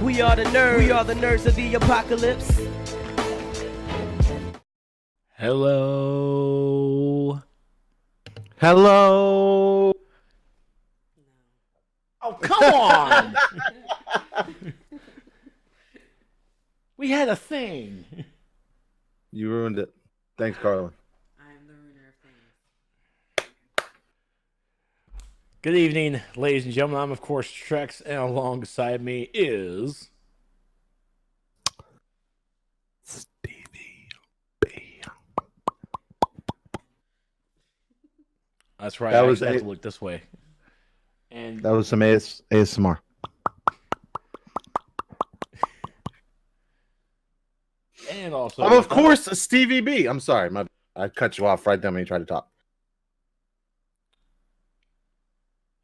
We are the nerds. We are the nerds of the apocalypse. Hello. Hello. Oh, come on. We had a thing. You ruined it. Thanks, Carlin. I'm the ruiner of things. Good evening, ladies and gentlemen. I'm, of course, Trex, and alongside me is... Stevie B. That's right. That I was have to look this way. And That was some ASMR. And also... of course, Stevie B. I'm sorry. I cut you off right then when you tried to talk.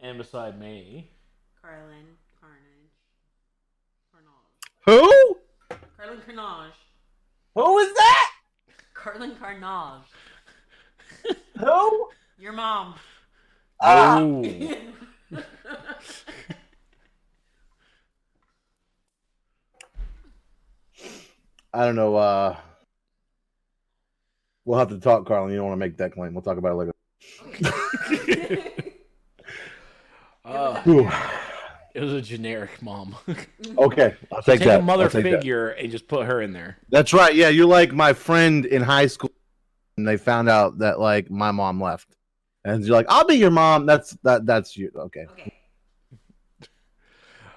And beside me... Carlin Carnage. Who? Carlin Carnage. Who is that? Carlin Carnage. Who? Your mom. Oh. I don't know. We'll have to talk, Carlin. You don't want to make that claim. We'll talk about it later. It was a generic mom. Okay, I'll take Take that. a mother I'll take that. figure and just put her in there. That's right. Yeah, you're like my friend in high school, and they found out that like my mom left, and you're like, "I'll be your mom." That's you. Okay. Okay.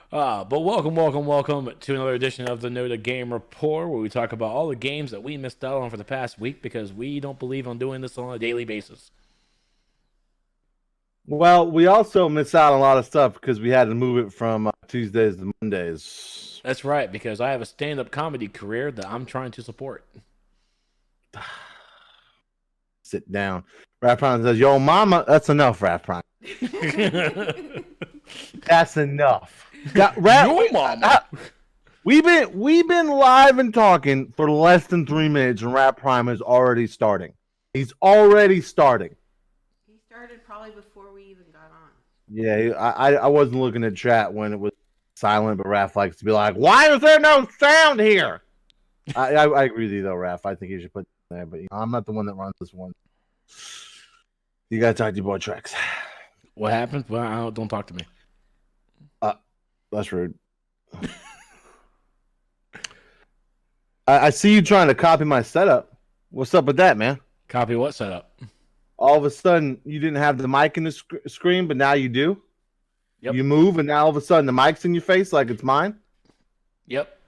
But welcome to another edition of the NotA Game Report, where we talk about all the games that we missed out on for the past week because we don't believe on doing this on a daily basis. Well, we also miss out on a lot of stuff because we had to move it from Tuesdays to Mondays. That's right, because I have a stand-up comedy career that I'm trying to support. Sit down. Rap Prime says, "Yo, mama, that's enough, Rap Prime. That's enough." Your mama. We've been live and talking for less than 3 minutes, and Rap Prime is already starting. He's already starting. He started probably before we even got on. Yeah, I wasn't looking at chat when it was silent, but Raph likes to be like, "Why is there no sound here?" I agree with you though, Raph. I think you should put it there, but I'm not the one that runs this one. You gotta talk to your boy Trex. What happened? Well, don't talk to me. That's rude. I see you trying to copy my setup. What's up with that, man? Copy what setup? All of a sudden, you didn't have the mic in the screen, but now you do. Yep. You move, and now all of a sudden, the mic's in your face like it's mine. Yep.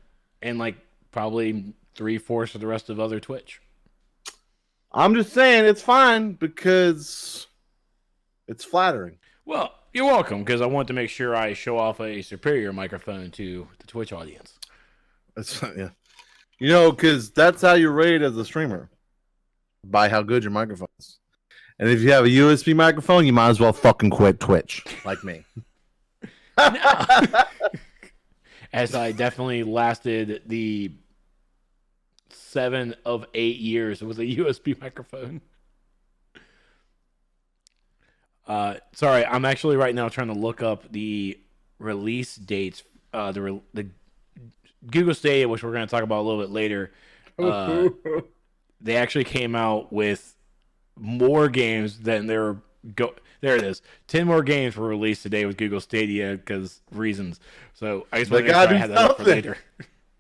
And like probably 3/4 of the rest of other Twitch. I'm just saying it's fine because it's flattering. Well, you're welcome, because I want to make sure I show off a superior microphone to the Twitch audience. That's yeah. You know, because that's how you're rated as a streamer, by how good your microphone is. And if you have a USB microphone, you might as well fucking quit Twitch, like me. As I definitely lasted the 7 of 8 years with a USB microphone. Sorry, I'm actually right now trying to look up the release dates. The Google Stadia, which we're going to talk about a little bit later. They actually came out with more games than there it is. 10 more games were released today with Google Stadia because reasons. So I just want to make sure I have that up for later.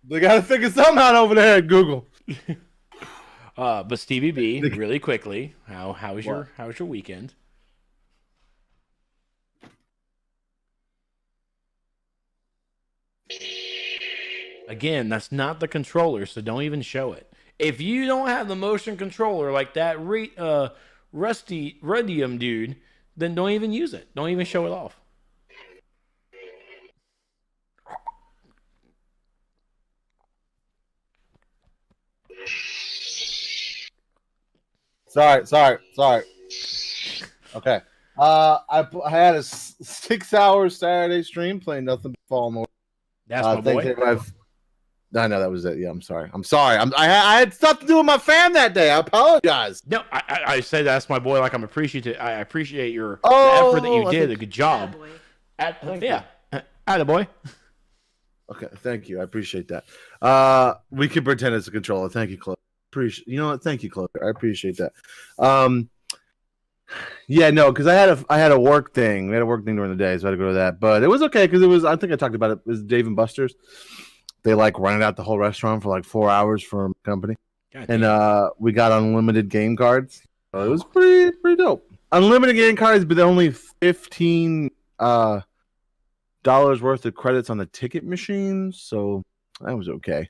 They got to figure something out over there at Google. But Stevie B, really quickly, how was your weekend? Again, that's not the controller, so don't even show it. If you don't have the motion controller like that Rudium dude, then don't even use it. Don't even show it off. Sorry. Okay. I had a 6-hour Saturday stream playing nothing but Fall More. That's my boy. I know that was it. Yeah, I'm sorry. I had stuff to do with my fam that day. I apologize. No, I said that's my boy. Like I'm appreciative. I appreciate the effort that you did. A good job. Boy. Attaboy. Okay, thank you. I appreciate that. We can pretend it's a controller. Thank you, Chloe. You know what? Thank you, Chloe. I appreciate that. Yeah, no, because I had a work thing. We had a work thing during the day, so I had to go to that. But it was okay because it was. I think I talked about it. It was Dave and Buster's. They like rented out the whole restaurant for like 4 hours for a company, and we got unlimited game cards. So it was pretty dope. Unlimited game cards, but only $15 worth of credits on the ticket machine, so that was okay.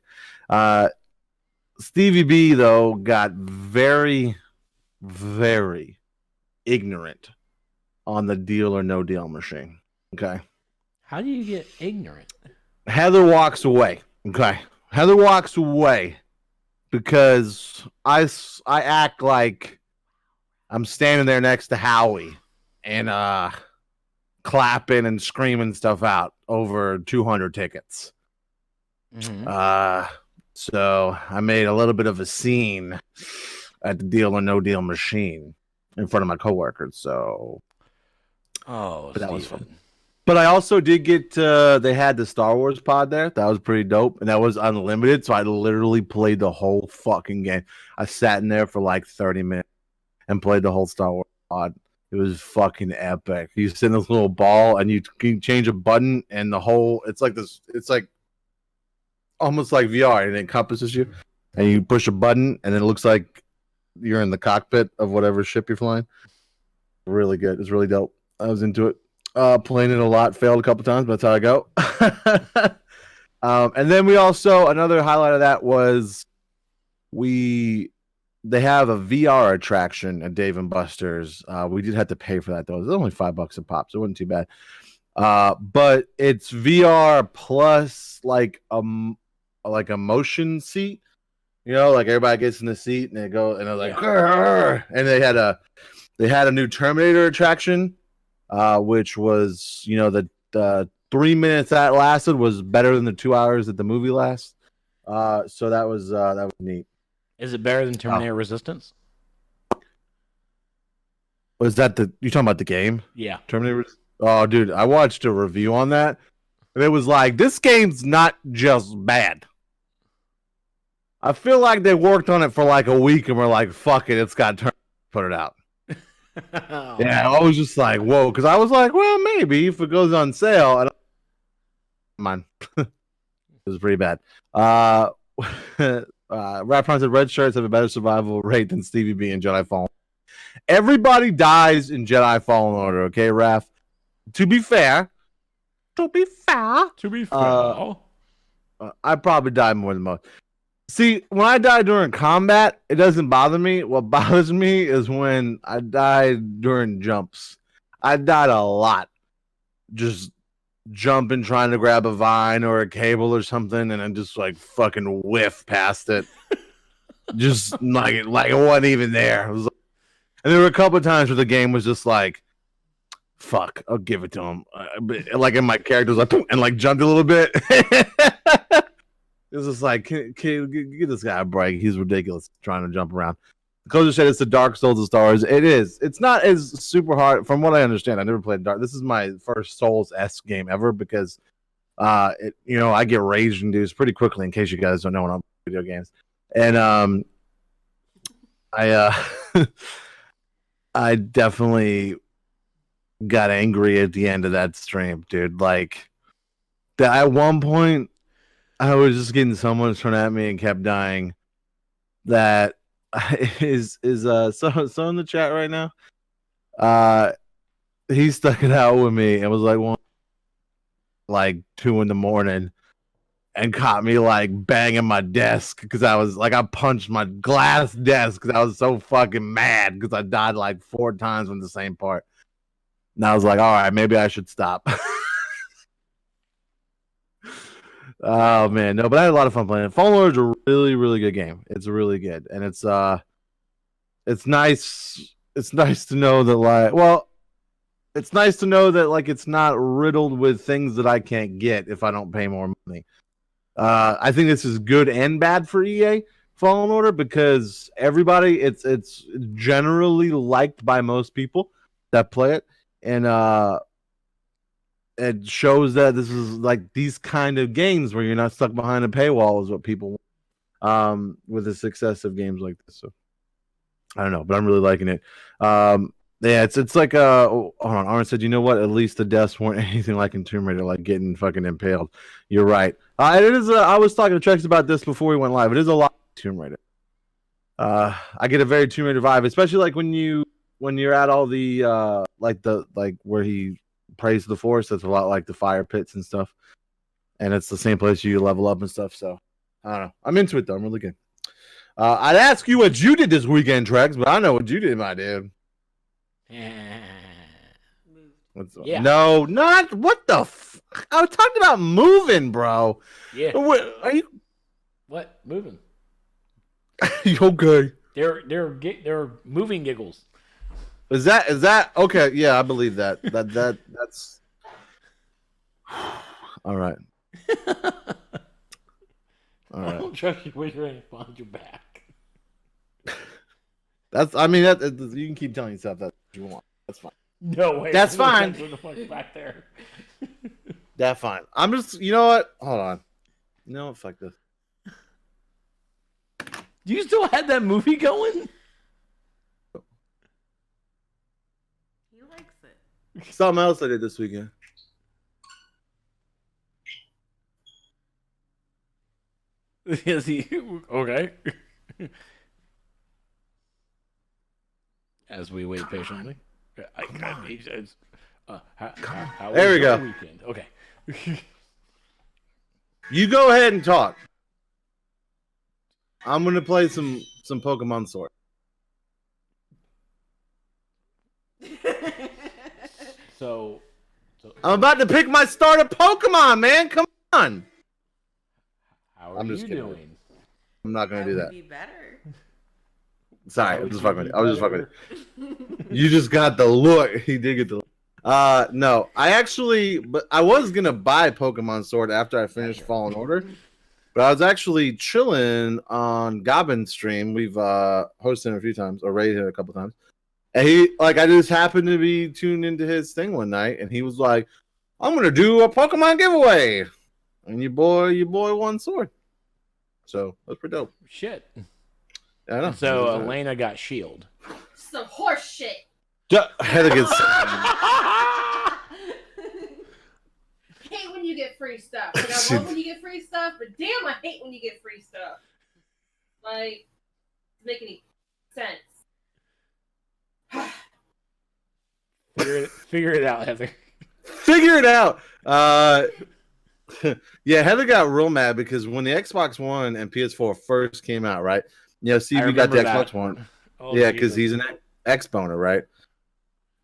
Stevie B though got very, very ignorant on the Deal or No Deal machine. Okay. How do you get ignorant? Heather walks away. Okay. Heather walks away because I act like I'm standing there next to Howie and clapping and screaming stuff out over 200 tickets. Mm-hmm. So I made a little bit of a scene at the Deal or No Deal machine in front of my coworkers. So, but that was fun. But I also did get. They had the Star Wars pod there. That was pretty dope, and that was unlimited. So I literally played the whole fucking game. I sat in there for like 30 minutes and played the whole Star Wars pod. It was fucking epic. You sit in this little ball and you can change a button, and the whole. It's like this. It's like almost like VR, and it encompasses you. And you push a button, and it looks like you're in the cockpit of whatever ship you're flying. Really good. It's really dope. I was into it. Playing it a lot, failed a couple times, but that's how I go. And then we also, another highlight of that was they have a VR attraction at Dave and Buster's. We did have to pay for that though. It was only $5 a pop, so it wasn't too bad. But it's VR plus like a motion seat. You know, like everybody gets in the seat and they go and they're like, "Grr!" And they had a new Terminator attraction. Which was, you know, the 3 minutes that lasted was better than the 2 hours that the movie lasts. So that was neat. Is it better than Terminator Resistance? Was that you talking about the game? Yeah. Terminator. Oh, dude, I watched a review on that, and it was like, this game's not just bad. I feel like they worked on it for like a week and were like, fuck it, it's got to put it out. Yeah, I was just like, whoa, because I was like, well, maybe if it goes on sale. Mine. It was pretty bad. Rapron said red shirts have a better survival rate than Stevie B and Jedi Fallen. Everybody dies in Jedi Fallen Order, okay, Raph? To be fair, I probably died more than most. See, when I die during combat, it doesn't bother me. What bothers me is when I died during jumps. I died a lot. Just jumping, trying to grab a vine or a cable or something, and then just like fucking whiff past it. Just like it wasn't even there. It was like, and there were a couple of times where the game was just like, fuck, I'll give it to him. Like, and my character was like, and like jumped a little bit. It was just like, can get this guy a break. He's ridiculous trying to jump around. Coach said it's the Dark Souls of Star Wars. It is. It's not as super hard. From what I understand, I never played Dark. This is my first Souls-esque game ever because, I get rage-induced pretty quickly. In case you guys don't know when I'm video games, and I definitely got angry at the end of that stream, dude. Like, at one point, I was just getting so much thrown at me and kept dying. That is so in the chat right now. He stuck it out with me and was like 2 a.m. and caught me like banging my desk because I was like, I punched my glass desk because I was so fucking mad because I died like 4 times from the same part. And I was like, all right, maybe I should stop. Oh man, no, but I had a lot of fun playing it. Fallen Order is a really, really good game. It's really good, and it's nice. It's nice to know that it's nice to know that like it's not riddled with things that I can't get if I don't pay more money. I think this is good and bad for EA Fallen Order because everybody, it's generally liked by most people that play it, and it shows that this is like these kind of games where you're not stuck behind a paywall is what people want, with the success of games like this. So I don't know, but I'm really liking it. Yeah, it's like hold on. Aaron said, you know what? At least the deaths weren't anything like in Tomb Raider, like getting fucking impaled. You're right. It is. I was talking to Trex about this before we went live. It is a lot like Tomb Raider. I get a very Tomb Raider vibe, especially like when you're at all the like where he prays the forest. That's a lot like the fire pits and stuff, and it's the same place you level up and stuff. So I don't know. I'm into it though. I'm really good. I'd ask you what you did this weekend, Trex, but I know what you did, my dude. Yeah. No, not what the. I was talking about moving, bro. Yeah. Are you? What moving? Okay. They're moving giggles. Is that okay? Yeah, I believe that. That's all right. All right. I don't trust you when you're ready behind your back. That's. I mean, that you can keep telling yourself that you want. That's fine. No way. That's fine. The fuck back there. That's fine. I'm just. You know what? Hold on. You know what? Fuck this. Do you still have that movie going? He likes it. Something else I did this weekend. Is he okay? As we wait patiently. How There we go. Weekend? Okay. You go ahead and talk. I'm gonna play some Pokemon Sword. So I'm about to pick my starter Pokemon, man. Come on. How are I'm just you kidding. doing? I'm not gonna do Would that. be better. Sorry, How I'm just would fucking with you you. I was just be fucking with you. You just got the look. He did get the look. No, but I was gonna buy Pokemon Sword after I finished Fallen Order, but I was actually chilling on Gobbin's stream. We've hosted him a few times, or rated him a couple times, and I just happened to be tuned into his thing one night, and he was like, "I'm gonna do a Pokemon giveaway," and your boy won Sword, so that's pretty dope. Shit. I know. So Elena got Shield. Some horse shit. Heather gets. Hate when you get free stuff. Like, I love when you get free stuff, but damn, I hate when you get free stuff. Like, doesn't make any sense. Figure it out, Heather. Figure it out. Yeah, Heather got real mad because when the Xbox One and PS4 first came out, right? You know, Steve, you got the Xbox One. Oh, yeah, because he's an X-boner, right?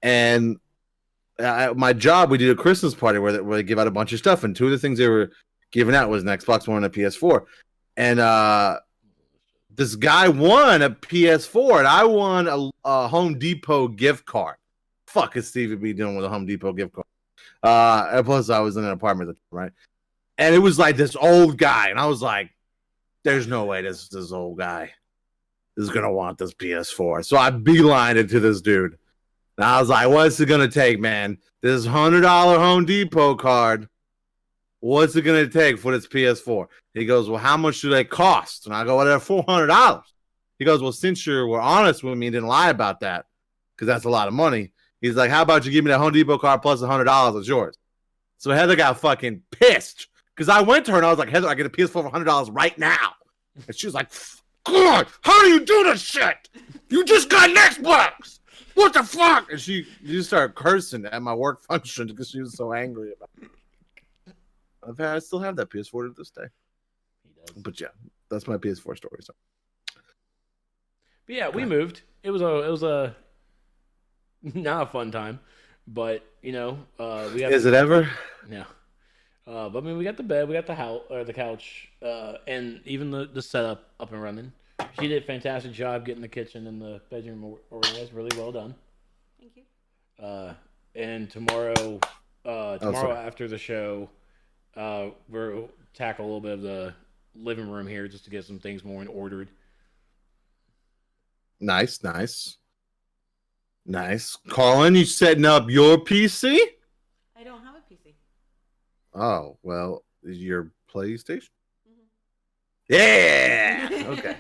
And my job, we did a Christmas party where they give out a bunch of stuff, and two of the things they were giving out was an Xbox One and a PS4. And this guy won a PS4, and I won a Home Depot gift card. Fuck is Steve be doing with a Home Depot gift card? And plus, I was in an apartment, right? And it was like this old guy, and I was like, "There's no way this old guy is gonna want this PS4." So I beelined it to this dude. And I was like, "What's it gonna take, man? This $100 Home Depot card. What's it gonna take for this PS4?" He goes, "Well, how much do they cost?" And I go, "Well, they're $400." He goes, "Well, since you were honest with me and didn't lie about that, because that's a lot of money." He's like, "How about you give me that Home Depot card plus $100? It's yours." So Heather got fucking pissed because I went to her and I was like, "Heather, I get a PS4 for $100 right now," and she was like, "God, how do you do this shit? You just got an Xbox. What the fuck?" And she just started cursing at my work function because she was so angry about it. I still have that PS4 to this day. But yeah, that's my PS4 story. So. But yeah, we moved. It was a not a fun time, but we got. Is it ever? No. But I mean, we got the bed, we got the couch, and even the setup up and running. She did a fantastic job getting the kitchen and the bedroom organized. Really well done. Thank you. And tomorrow after the show, we'll tackle a little bit of the living room here just to get some things more in ordered. Nice. Colin, you setting up your PC? I don't have a PC. Oh, well, your PlayStation? Mhm. Yeah. Okay.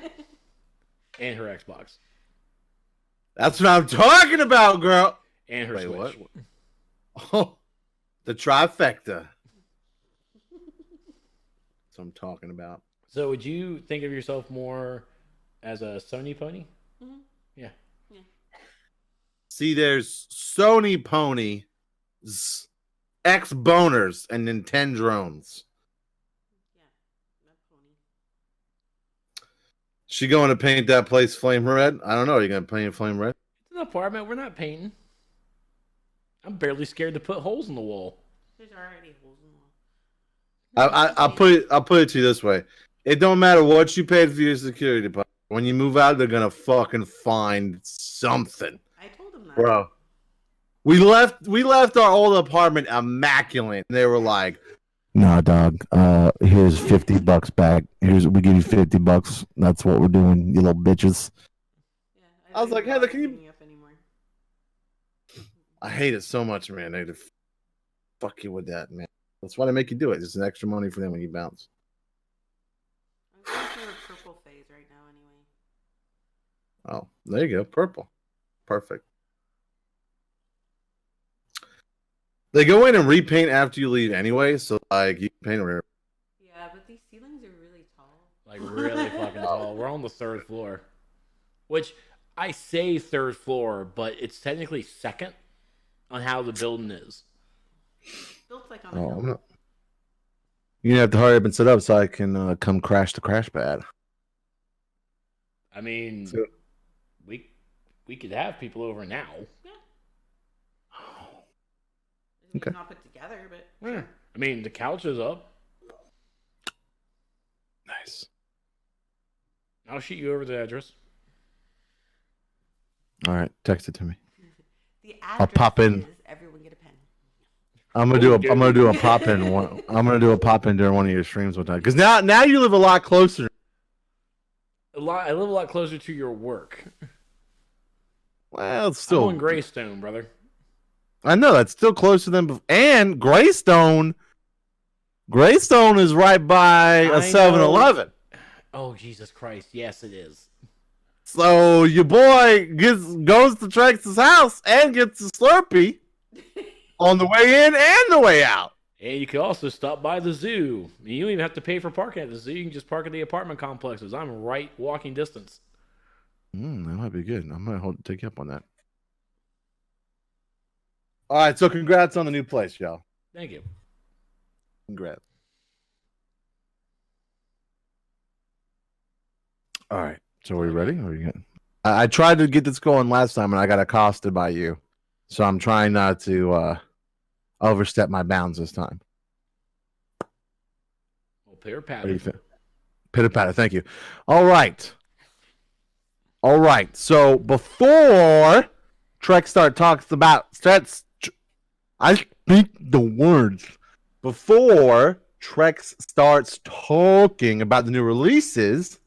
And her Xbox. That's what I'm talking about, girl. And her Wait, Switch. what? Oh, the trifecta. That's what I'm talking about. So would you think of yourself more as a Sony pony? Mhm. Yeah. Yeah. See, there's Sony ponies, X boners, and Nintendo drones. Yeah. That pony. She going to paint that place flame red? I don't know. Are you going to paint it flame red? It's an apartment. We're not painting. I'm barely scared to put holes in the wall. There's already holes in the wall. I'll put it to you this way. It don't matter what you paid for your security deposit. When you move out, they're gonna fucking find something. I told them that. Bro. We left our old apartment immaculate. And they were like, "Nah, dog. Here's $50 back. We give you $50. That's what we're doing, you little bitches." Yeah, I was like, Heather, can you- cleaning up anymore. I hate it so much, man. They just fuck you with that, man. That's why they make you do it. It's an extra money for them when you bounce. I'm going through a purple phase right now anyway. Oh, there you go. Purple. Perfect. They go in and repaint after you leave anyway, so like you paint it. Yeah, but these ceilings are really tall. Like really fucking tall. We're on the 3rd floor. Which I say 3rd floor, but it's technically 2nd on how the building is. Built like on a Oh, hill. I'm not. You're gonna have to hurry up and set up so I can come crash the crash pad. I mean, So- we could have people over now. It's Okay. not put together, but Yeah. I mean, the couch is up. Nice. I'll shoot you over the address. All right, text it to me. the I'll address pop in. is everyone get a pen. I'm gonna do a pop in one. I'm gonna do a pop in during one of your streams one time because now you live a lot closer. I live a lot closer to your work. Well, it's Still still. in Greystone, brother. I know that's still closer than and Greystone. Greystone is right by a I 7-Eleven. Oh, Jesus Christ. Yes, it is. So your boy goes to Trex's house and gets a Slurpee on the way in and the way out. And you can also stop by the zoo. You don't even have to pay for parking at the zoo. You can just park at the apartment complexes. I'm right walking distance. That might be good. I might take you up on that. All right, so congrats on the new place, y'all. Thank you. Congrats. All right, so are we ready? Or are you good? I tried to get this going last time, and I got accosted by you. So I'm trying not to overstep my bounds this time. Well, pitter What do you patter. think? Pitter patter, thank you. All right. So before Trek talks about I speak the words. Before Trex starts talking about the new releases,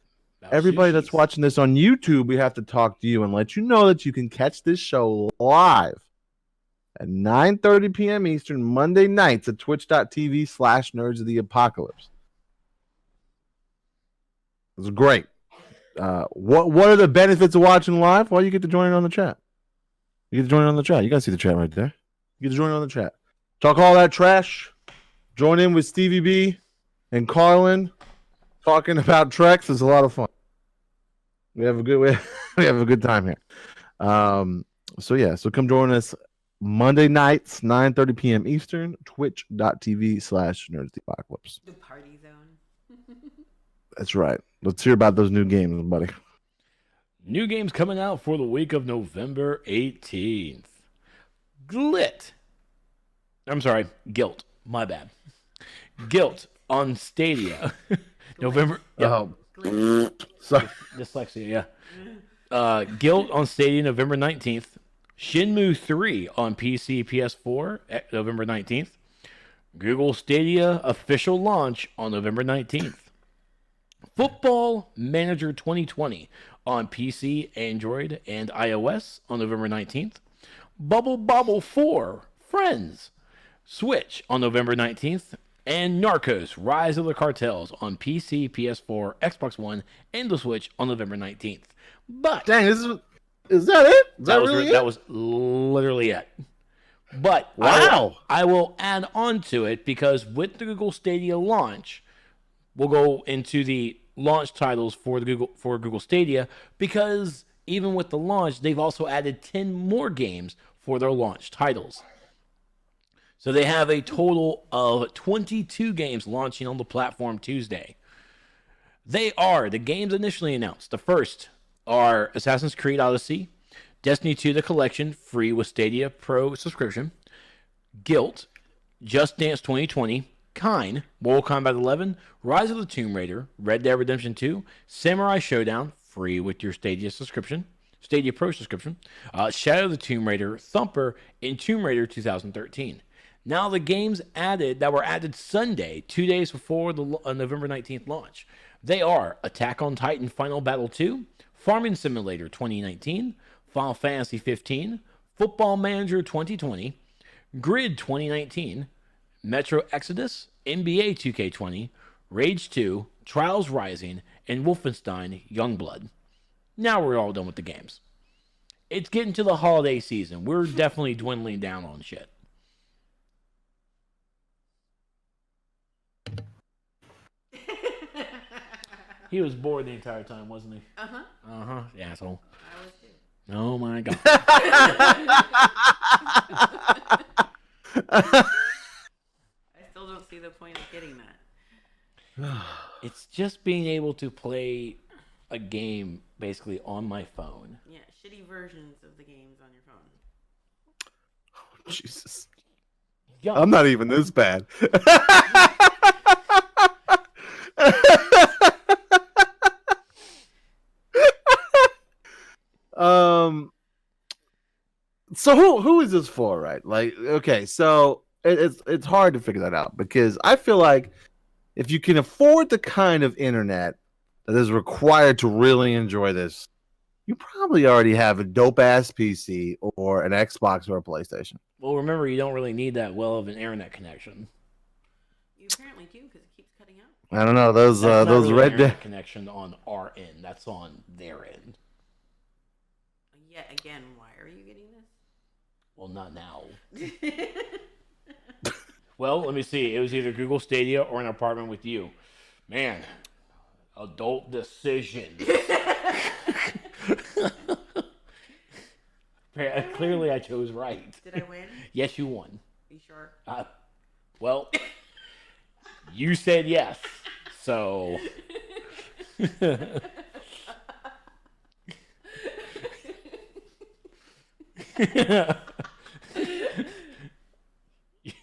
everybody that's watching this on YouTube, we have to talk to you and let you know that you can catch this show live at 9:30 p.m. Eastern Monday nights at twitch.tv/Nerds of the Apocalypse. It was great. What are the benefits of watching live? Well, you get to join in on the chat. You guys see the chat right there. You get to join in on the chat. Talk all that trash. Join in with Stevie B and Carlin talking about Trex. Is a lot of fun. We have a good time here. So come join us Monday nights, 9:30 p.m. Eastern, twitch.tv/Nerds of the Apocalypse. The party zone. That's right. Let's hear about those new games, buddy. New games coming out for the week of November 18th. Guilt. My bad. Guilt on Stadia. November. Yeah. Oh, sorry. Dyslexia, yeah. Guilt on Stadia, November 19th. Shenmue 3 on PC, PS4, November 19th. Google Stadia official launch on November 19th. Football Manager 2020 on PC, Android, and iOS on November 19th. Bubble Bobble 4 Friends Switch on November 19th. And Narcos: Rise of the Cartels on PC, PS4, Xbox One, and the Switch on November 19th. But Dang, is that it? Is that was really it? that was literally it. But Wow. I will add on to it because with the Google Stadia launch, we'll go into the launch titles for Google Stadia, because even with the launch, they've also added 10 more games for their launch titles. So they have a total of 22 games launching on the platform Tuesday. They are the games initially announced. The first are Assassin's Creed Odyssey, Destiny 2 The Collection, free with Stadia Pro subscription, Guilt, Just Dance 2020, Kine, Mortal Kombat 11, Rise of the Tomb Raider, Red Dead Redemption 2, Samurai Showdown, free with your Stadia subscription, Stadia Pro subscription, Shadow of the Tomb Raider, Thumper, and Tomb Raider 2013. Now the games that were added Sunday, 2 days before the November 19th launch, they are Attack on Titan Final Battle 2, Farming Simulator 2019, Final Fantasy 15, Football Manager 2020, Grid 2019, Metro Exodus, NBA 2K20, Rage 2, Trials Rising, and Wolfenstein Youngblood. Now we're all done with the games. It's getting to the holiday season. We're definitely dwindling down on shit. He was bored the entire time, wasn't he? Uh-huh. Uh-huh, asshole. I was too. Oh my god. I still don't see the point of getting that. It's just being able to play a game basically on my phone. Yeah, shitty versions of the games on your phone. Jesus. Yeah. I'm not even this bad. So who is this for, right? Like, okay, so it's hard to figure that out, because I feel like if you can afford the kind of internet that is required to really enjoy this, you probably already have a dope ass PC or an Xbox or a PlayStation. Well, remember, you don't really need that well of an internet connection. You apparently do, because it keeps cutting out. I don't know, those That's not really Red an Dead internet connection on our end. That's on their end. Yet again, why are you getting Well, not now. this? Well, let me see. It was either Google Stadia or an apartment with you. Man, adult decision. Clearly, I chose right. Did I win? Yes, you won. You sure? Well, you said yes, so.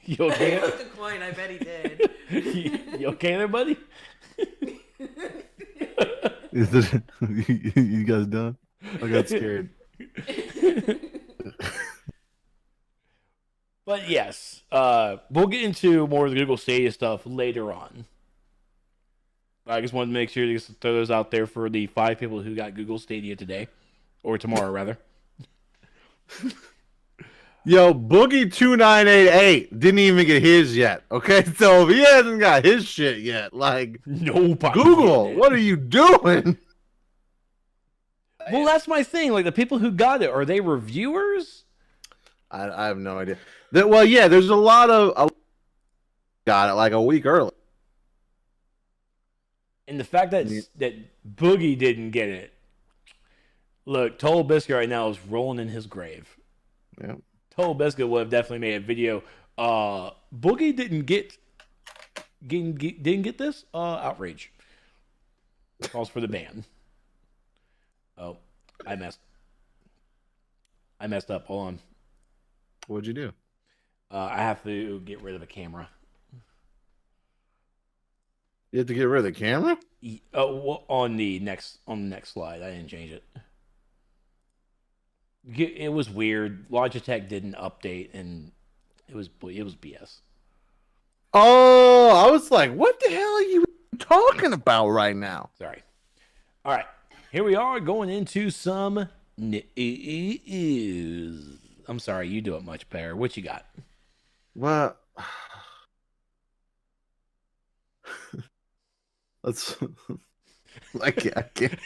You okay? I flipped a coin. I bet he did. You okay there, buddy? Is it, you guys done? I got scared. But yes, we'll get into more of the Google Stadia stuff later on. I just wanted to make sure to throw those out there for the 5 people who got Google Stadia today, or tomorrow rather. Yo, Boogie2988 didn't even get his yet. Okay, so if he hasn't got his shit yet, like, Nobody. Google, what are you doing? Well, that's my thing. Like, the people who got it, are they reviewers? I have no idea. Well, yeah, there's a lot of got it like a week early. And the fact that Boogie didn't get it. Look, Total Biscuit right now is rolling in his grave. Yeah. Total Biscuit would have definitely made a video. Boogie didn't get this. Outrage. Calls for the ban. Oh, I messed up. Hold on. What'd you do? I have to get rid of a camera. You have to get rid of the camera? Well, on the next slide, I didn't change it. It was weird. Logitech didn't update, and it was BS. Oh, I was like, what the hell are you talking about right now? Sorry. All right, here we are going into some news. I'm sorry, you do it much better. What you got? Well, Let's. I can't.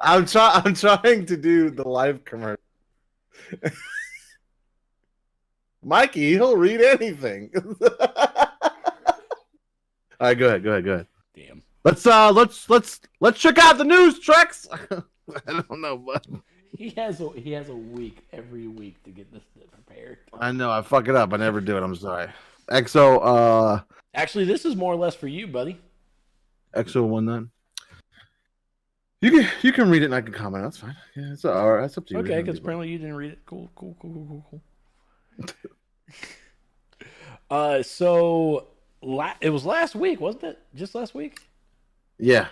I'm trying to do the live commercial. Mikey, he'll read anything. All right, go ahead. Damn. Let's check out the news, Trex. I don't know, but He has a week every week to get this prepared. I know I fuck it up. I never do it. I'm sorry. XO. Actually, this is more or less for you, buddy. XO19. You can read it and I can comment. That's fine. Yeah, it's all right. That's up to you. Okay, because apparently you didn't read it. Cool. So it was last week, wasn't it? Just last week? Yeah.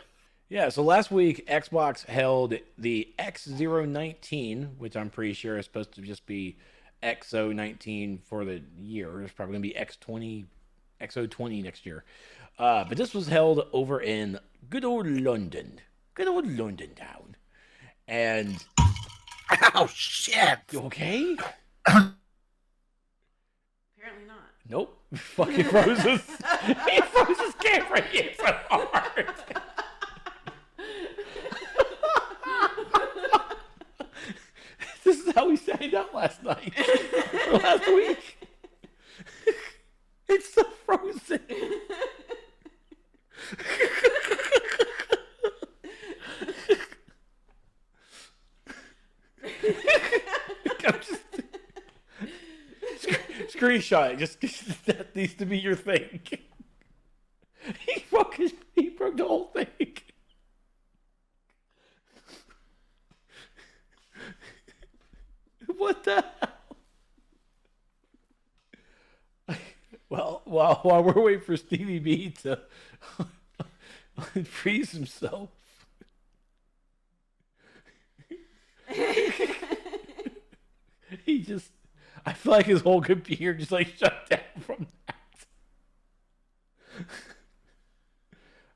Yeah, so last week, Xbox held the X019, which I'm pretty sure is supposed to just be XO19 for the year. It's probably going to be XO20 next year. But this was held over in good old London town. And... Oh, shit! You okay? Apparently not. Nope. Fucking froze his... He froze his camera here so hard. This is how we signed up last night. Or last week. It's so frozen. Screenshot it. Just that needs to be your thing. He broke the whole thing. What the hell? Well, while we're waiting for Stevie B to freeze himself. I feel like his whole computer just like shut down from that.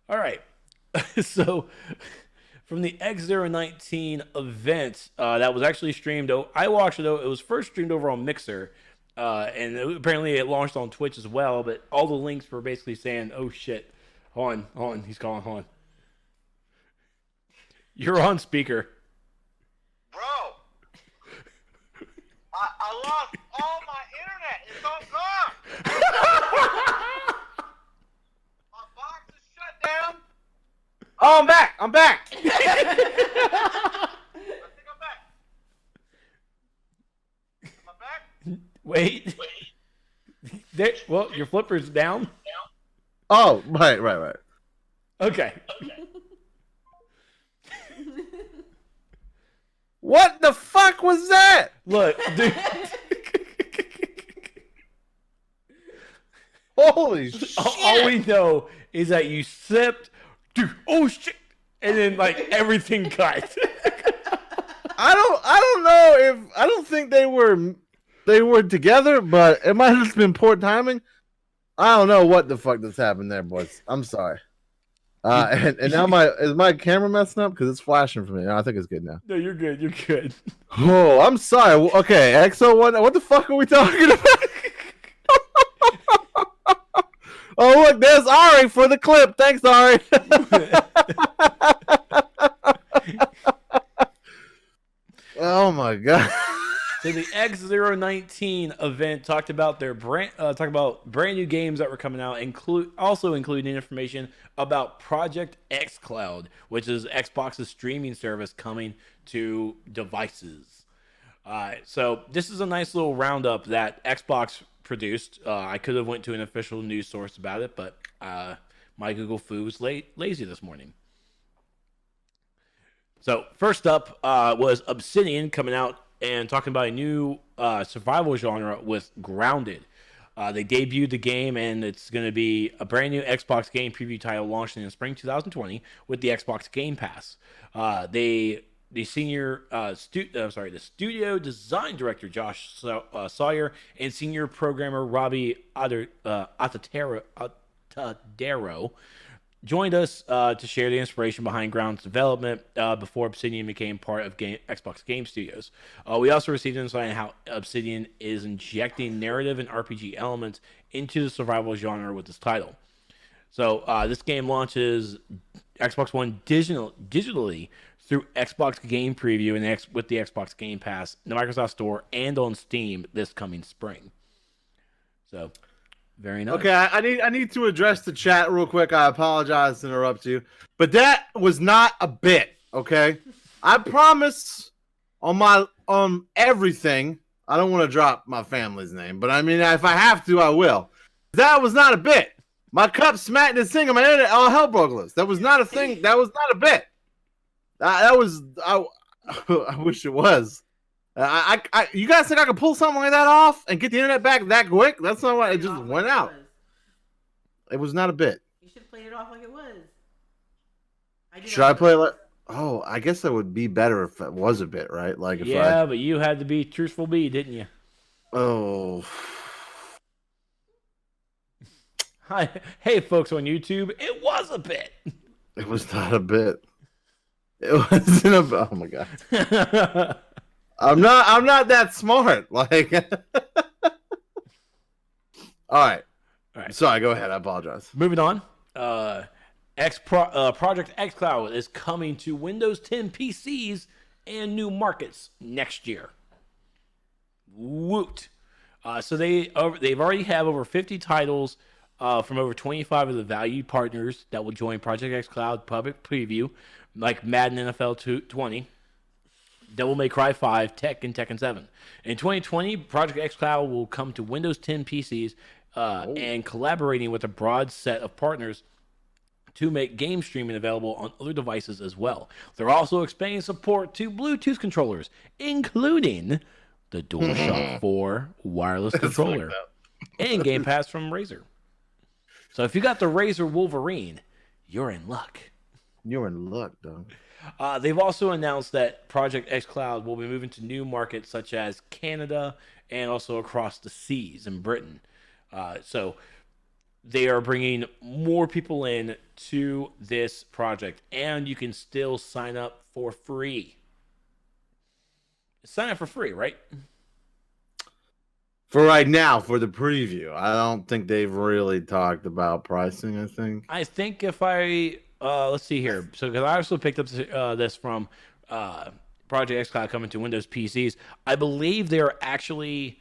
All right. So from the X019 event that was actually streamed. I watched it. It was first streamed over on Mixer. And apparently it launched on Twitch as well. But all the links were basically saying, oh shit. Hold on. He's calling. Hold on. You're on speaker. Bro, I lost all my internet. It's all gone. My box is shut down. Oh, I'm back. I think I'm back. Am I back? Wait. There, well, your flipper's down. Oh, right. Okay. What the fuck was that? Look, dude. Holy shit! All we know is that you sipped, dude. Oh shit! And then like everything cut. I don't know if I don't think they were together, but it might have just been poor timing. I don't know what the fuck just happened there, boys. I'm sorry. And now is my camera messing up because it's flashing for me. No, I think it's good now. No, you're good. You're good. Oh, I'm sorry. Okay, XO1. What the fuck are we talking about? Oh, look, there's Ari for the clip. Thanks, Ari. Oh my god. So the X019 event talked about brand new games that were coming out, including information about Project xCloud, which is Xbox's streaming service coming to devices. So this is a nice little roundup that Xbox produced. I could have went to an official news source about it, but my Google Foo was lazy this morning. So first up was Obsidian coming out and talking about a new survival genre with Grounded. They debuted the game, and it's going to be a brand new Xbox game preview title launching in spring 2020 with the Xbox Game Pass. The studio design director Josh Sawyer and senior programmer Robbie Atadero joined us to share the inspiration behind Ground's development before Obsidian became part of Xbox Game Studios. We also received insight on how Obsidian is injecting narrative and RPG elements into the survival genre with this title. So this game launches Xbox One digitally through Xbox Game Preview and with the Xbox Game Pass, the Microsoft Store, and on Steam this coming spring. So, very nice. Okay, I need to address the chat real quick. I apologize to interrupt you, but that was not a bit. Okay, I promise on my everything. I don't want to drop my family's name, but I mean, if I have to, I will. That was not a bit. My cup smacked this thing on my internet. All hell broke loose. That was not a thing. That was not a bit. That was. I wish it was. You guys think I could pull something like that off and get the internet back that quick? That's not what it just went out. It was not a bit. You should have played it off like it was. Should I play it like? Oh, I guess that would be better if it was a bit, right? Like if but you had to be truthful, didn't you? Oh. Hi, hey, folks on YouTube. It was a bit. It was not a bit. It wasn't a bit. Oh my god. I'm not that smart. Like, all right. Sorry, go ahead. I apologize. Moving on. Project xCloud is coming to Windows 10 PCs and new markets next year. Woot! So they've already have over 50 titles from over 25 of the valued partners that will join Project xCloud public preview, like Madden NFL 20. Devil May Cry 5, Tekken 7. In 2020, Project xCloud will come to Windows 10 PCs and collaborating with a broad set of partners to make game streaming available on other devices as well. They're also expanding support to Bluetooth controllers, including the DualShock 4 wireless controller and Game Pass from Razer. So if you got the Razer Wolverine, you're in luck. You're in luck, dog. They've also announced that Project xCloud will be moving to new markets such as Canada and also across the seas in Britain. So they are bringing more people in to this project, and you can still sign up for free. Sign up for free, right? For right now, for the preview. I don't think they've really talked about pricing, I think if I... let's see here. So, because I also picked up this from Project xCloud coming to Windows PCs. I believe they're actually...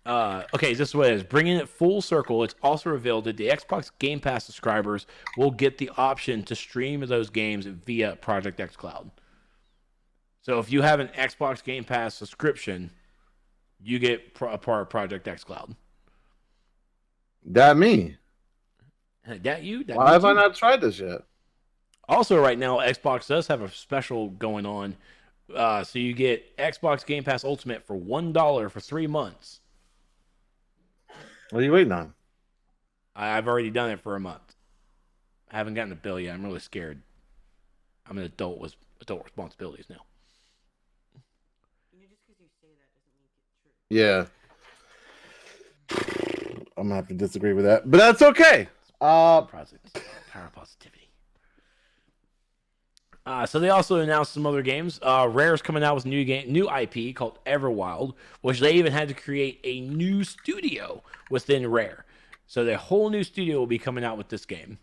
okay, this is what it is. Bringing it full circle, it's also revealed that the Xbox Game Pass subscribers will get the option to stream those games via Project xCloud. So if you have an Xbox Game Pass subscription, you get a part of Project xCloud. That me? That you? That Why have I not tried this yet? Also, right now, Xbox does have a special going on. So you get Xbox Game Pass Ultimate for $1 for 3 months. What are you waiting on? I've already done it for a month. I haven't gotten a bill yet. I'm really scared. I'm an adult with adult responsibilities now. Just because you say that doesn't make it true. Yeah. I'm gonna have to disagree with that, but that's okay. Project Power Positivity. So they also announced some other games. Rare's coming out with new IP called Everwild, which they even had to create a new studio within Rare. So their whole new studio will be coming out with this game.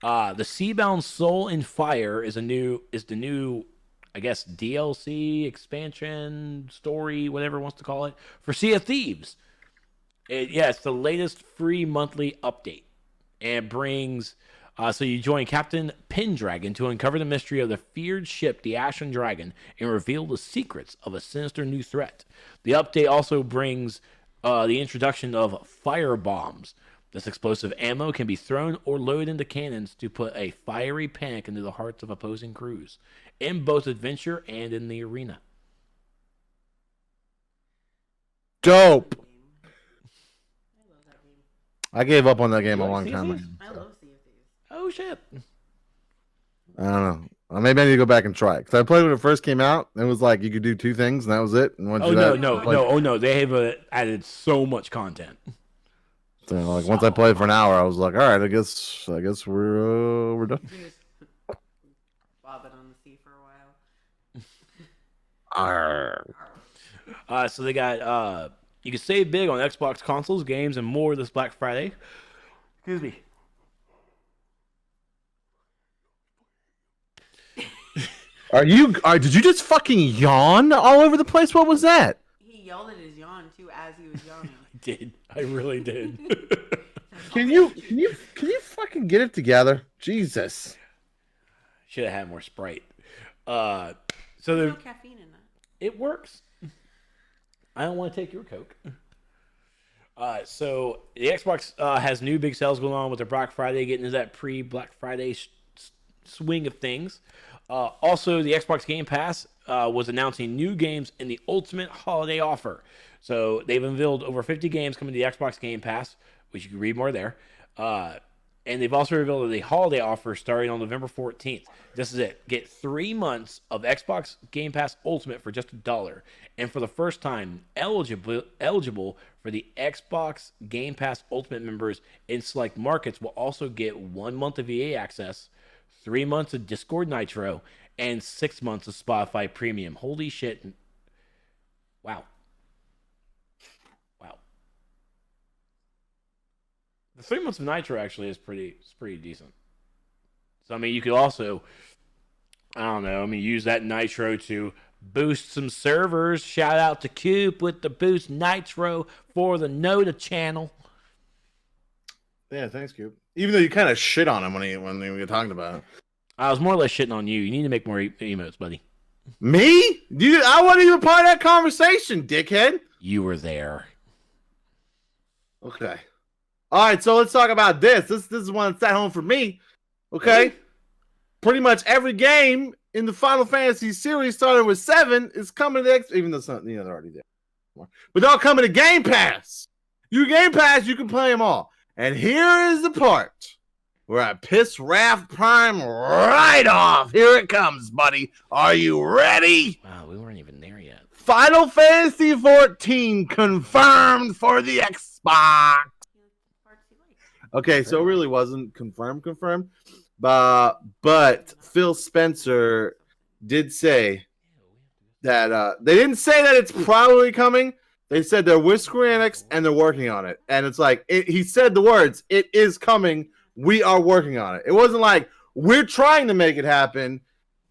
The Seabound Soul and Fire is the new, I guess, DLC expansion story, whatever it wants to call it, for Sea of Thieves. It's the latest free monthly update, and it brings. So you join Captain Pendragon to uncover the mystery of the feared ship, the Ashen Dragon, and reveal the secrets of a sinister new threat. The update also brings the introduction of fire bombs. This explosive ammo can be thrown or loaded into cannons to put a fiery panic into the hearts of opposing crews, in both adventure and in the arena. Dope. I love that game. I gave up on that game a You long like time Sea ago. of Thieves? I love Sea of Thieves. Oh shit! I don't know. Maybe I need to go back and try it. Because I played when it first came out. It was like you could do 2 things, and that was it. And once No! They have added so much content. So, like once I played for an hour, I was like, all right, I guess we're done. Bobbing on the sea for a while. Arr. So they got you can save big on Xbox consoles, games, and more this Black Friday. Excuse me. Did you just fucking yawn all over the place? What was that? He yelled at his yawn too as he was yawning. I did. I really did. Can you fucking get it together? Jesus. Should have had more Sprite. So There's no caffeine in that. it works. I don't want to take your Coke. So the Xbox has new big sales going on with their Black Friday, getting into that pre-Black Friday swing of things. Also, the Xbox Game Pass was announcing new games in the Ultimate Holiday Offer. So they've unveiled over 50 games coming to the Xbox Game Pass, which you can read more there. And they've also revealed the holiday offer starting on November 14th. This is it. Get 3 months of Xbox Game Pass Ultimate for just $1. And for the first time, eligible for the Xbox Game Pass Ultimate members in select markets will also get 1 month of EA access, 3 months of Discord Nitro, and 6 months of Spotify Premium. Holy shit. Wow. The 3 months of Nitro actually is pretty decent. So, I mean, you could also, use that Nitro to boost some servers. Shout out to Coop with the Boost Nitro for the NotA channel. Yeah, thanks, Coop. Even though you kind of shit on him when we were talking about it. I was more or less shitting on you. You need to make more emotes, buddy. Me? Dude, I wasn't even part of that conversation, dickhead. You were there. Okay. All right, so let's talk about this. This is one that's at home for me. Okay? Pretty much every game in the Final Fantasy series, starting with 7, is coming to even though some, they're already there. But they're all coming to Game Pass. You Game Pass, you can play them all. And here is the part where I piss Raph Prime right off. Here it comes, buddy. Are you ready? Wow, we weren't even there yet. Final Fantasy 14 confirmed for the Xbox. Okay, so it really wasn't confirmed. But Phil Spencer did say that they didn't say that it's probably coming. They said they're with Square Enix and they're working on it. And it's like, he said the words, it is coming. We are working on it. It wasn't like, we're trying to make it happen.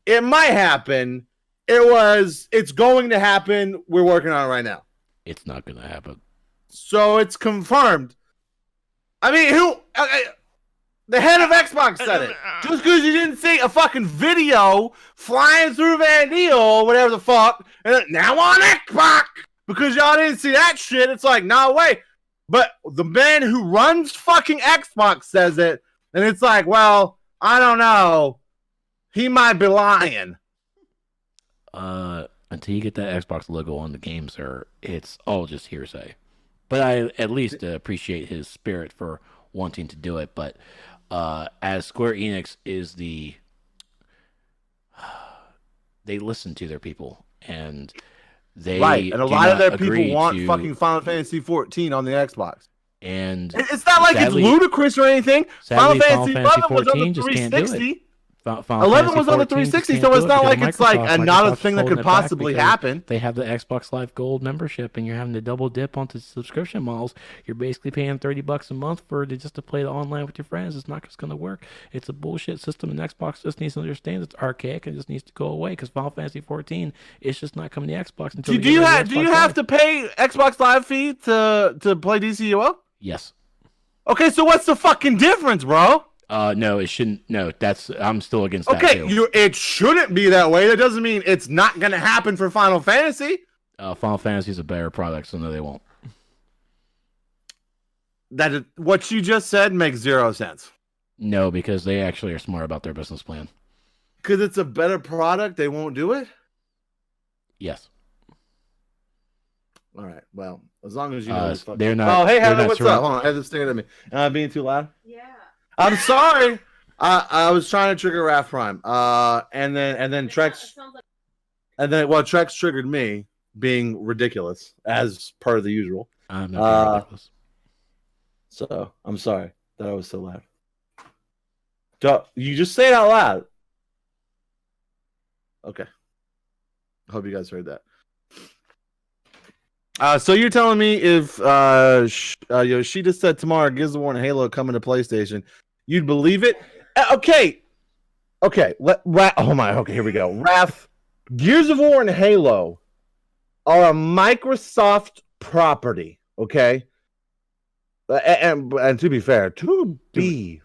It might happen. It's going to happen. We're working on it right now. It's not going to happen. So it's confirmed. I mean, the head of Xbox said it. Just because you didn't see a fucking video flying through Van Deal or whatever the fuck, and now on Xbox, because y'all didn't see that shit, it's like, no way. But the man who runs fucking Xbox says it, and it's like, well, I don't know. He might be lying. Until you get that Xbox logo on the game, sir, it's all just hearsay. But I at least appreciate his spirit for wanting to do it. But as Square Enix is they listen to their people, and they and a lot of their people want fucking Final Fantasy 14 on the Xbox. And it's not like it's ludicrous or anything. Sadly, Final Fantasy 11 was on the 360. 11 was on the 360, so it's not like it's like another thing that could possibly happen. They have the Xbox Live Gold membership, and you're having to double dip onto subscription models. You're basically paying $30 a month just to play the online with your friends. It's not just going to work. It's a bullshit system, and Xbox just needs to understand it's archaic and just needs to go away, because Final Fantasy 14 is just not coming to Xbox until. Do you have to pay Xbox Live fee to play DCUO? Yes. Okay, so what's the fucking difference, bro? No, it shouldn't. No, I'm still against that. Okay, too. It shouldn't be that way. That doesn't mean it's not going to happen for Final Fantasy. Final Fantasy is a better product, so no, they won't. What you just said makes zero sense. No, because they actually are smart about their business plan. Because it's a better product, they won't do it? Yes. All right, well, as long as you know. They're not. Oh, hey, Heather, what's up? Hold on, Heather's staring at me. Am I being too loud? Yeah. I'm sorry. I was trying to trigger Raph Prime. And then Trex, Trex triggered me being ridiculous as per the usual. I'm not being ridiculous. So I'm sorry that I was so loud. You just say it out loud. Okay. I hope you guys heard that. So you're telling me if Yoshida said tomorrow Gears of War and Halo coming to PlayStation, you'd believe it? Okay. Okay, okay, here we go. Raph, Gears of War and Halo are a Microsoft property, okay? And to be fair, the way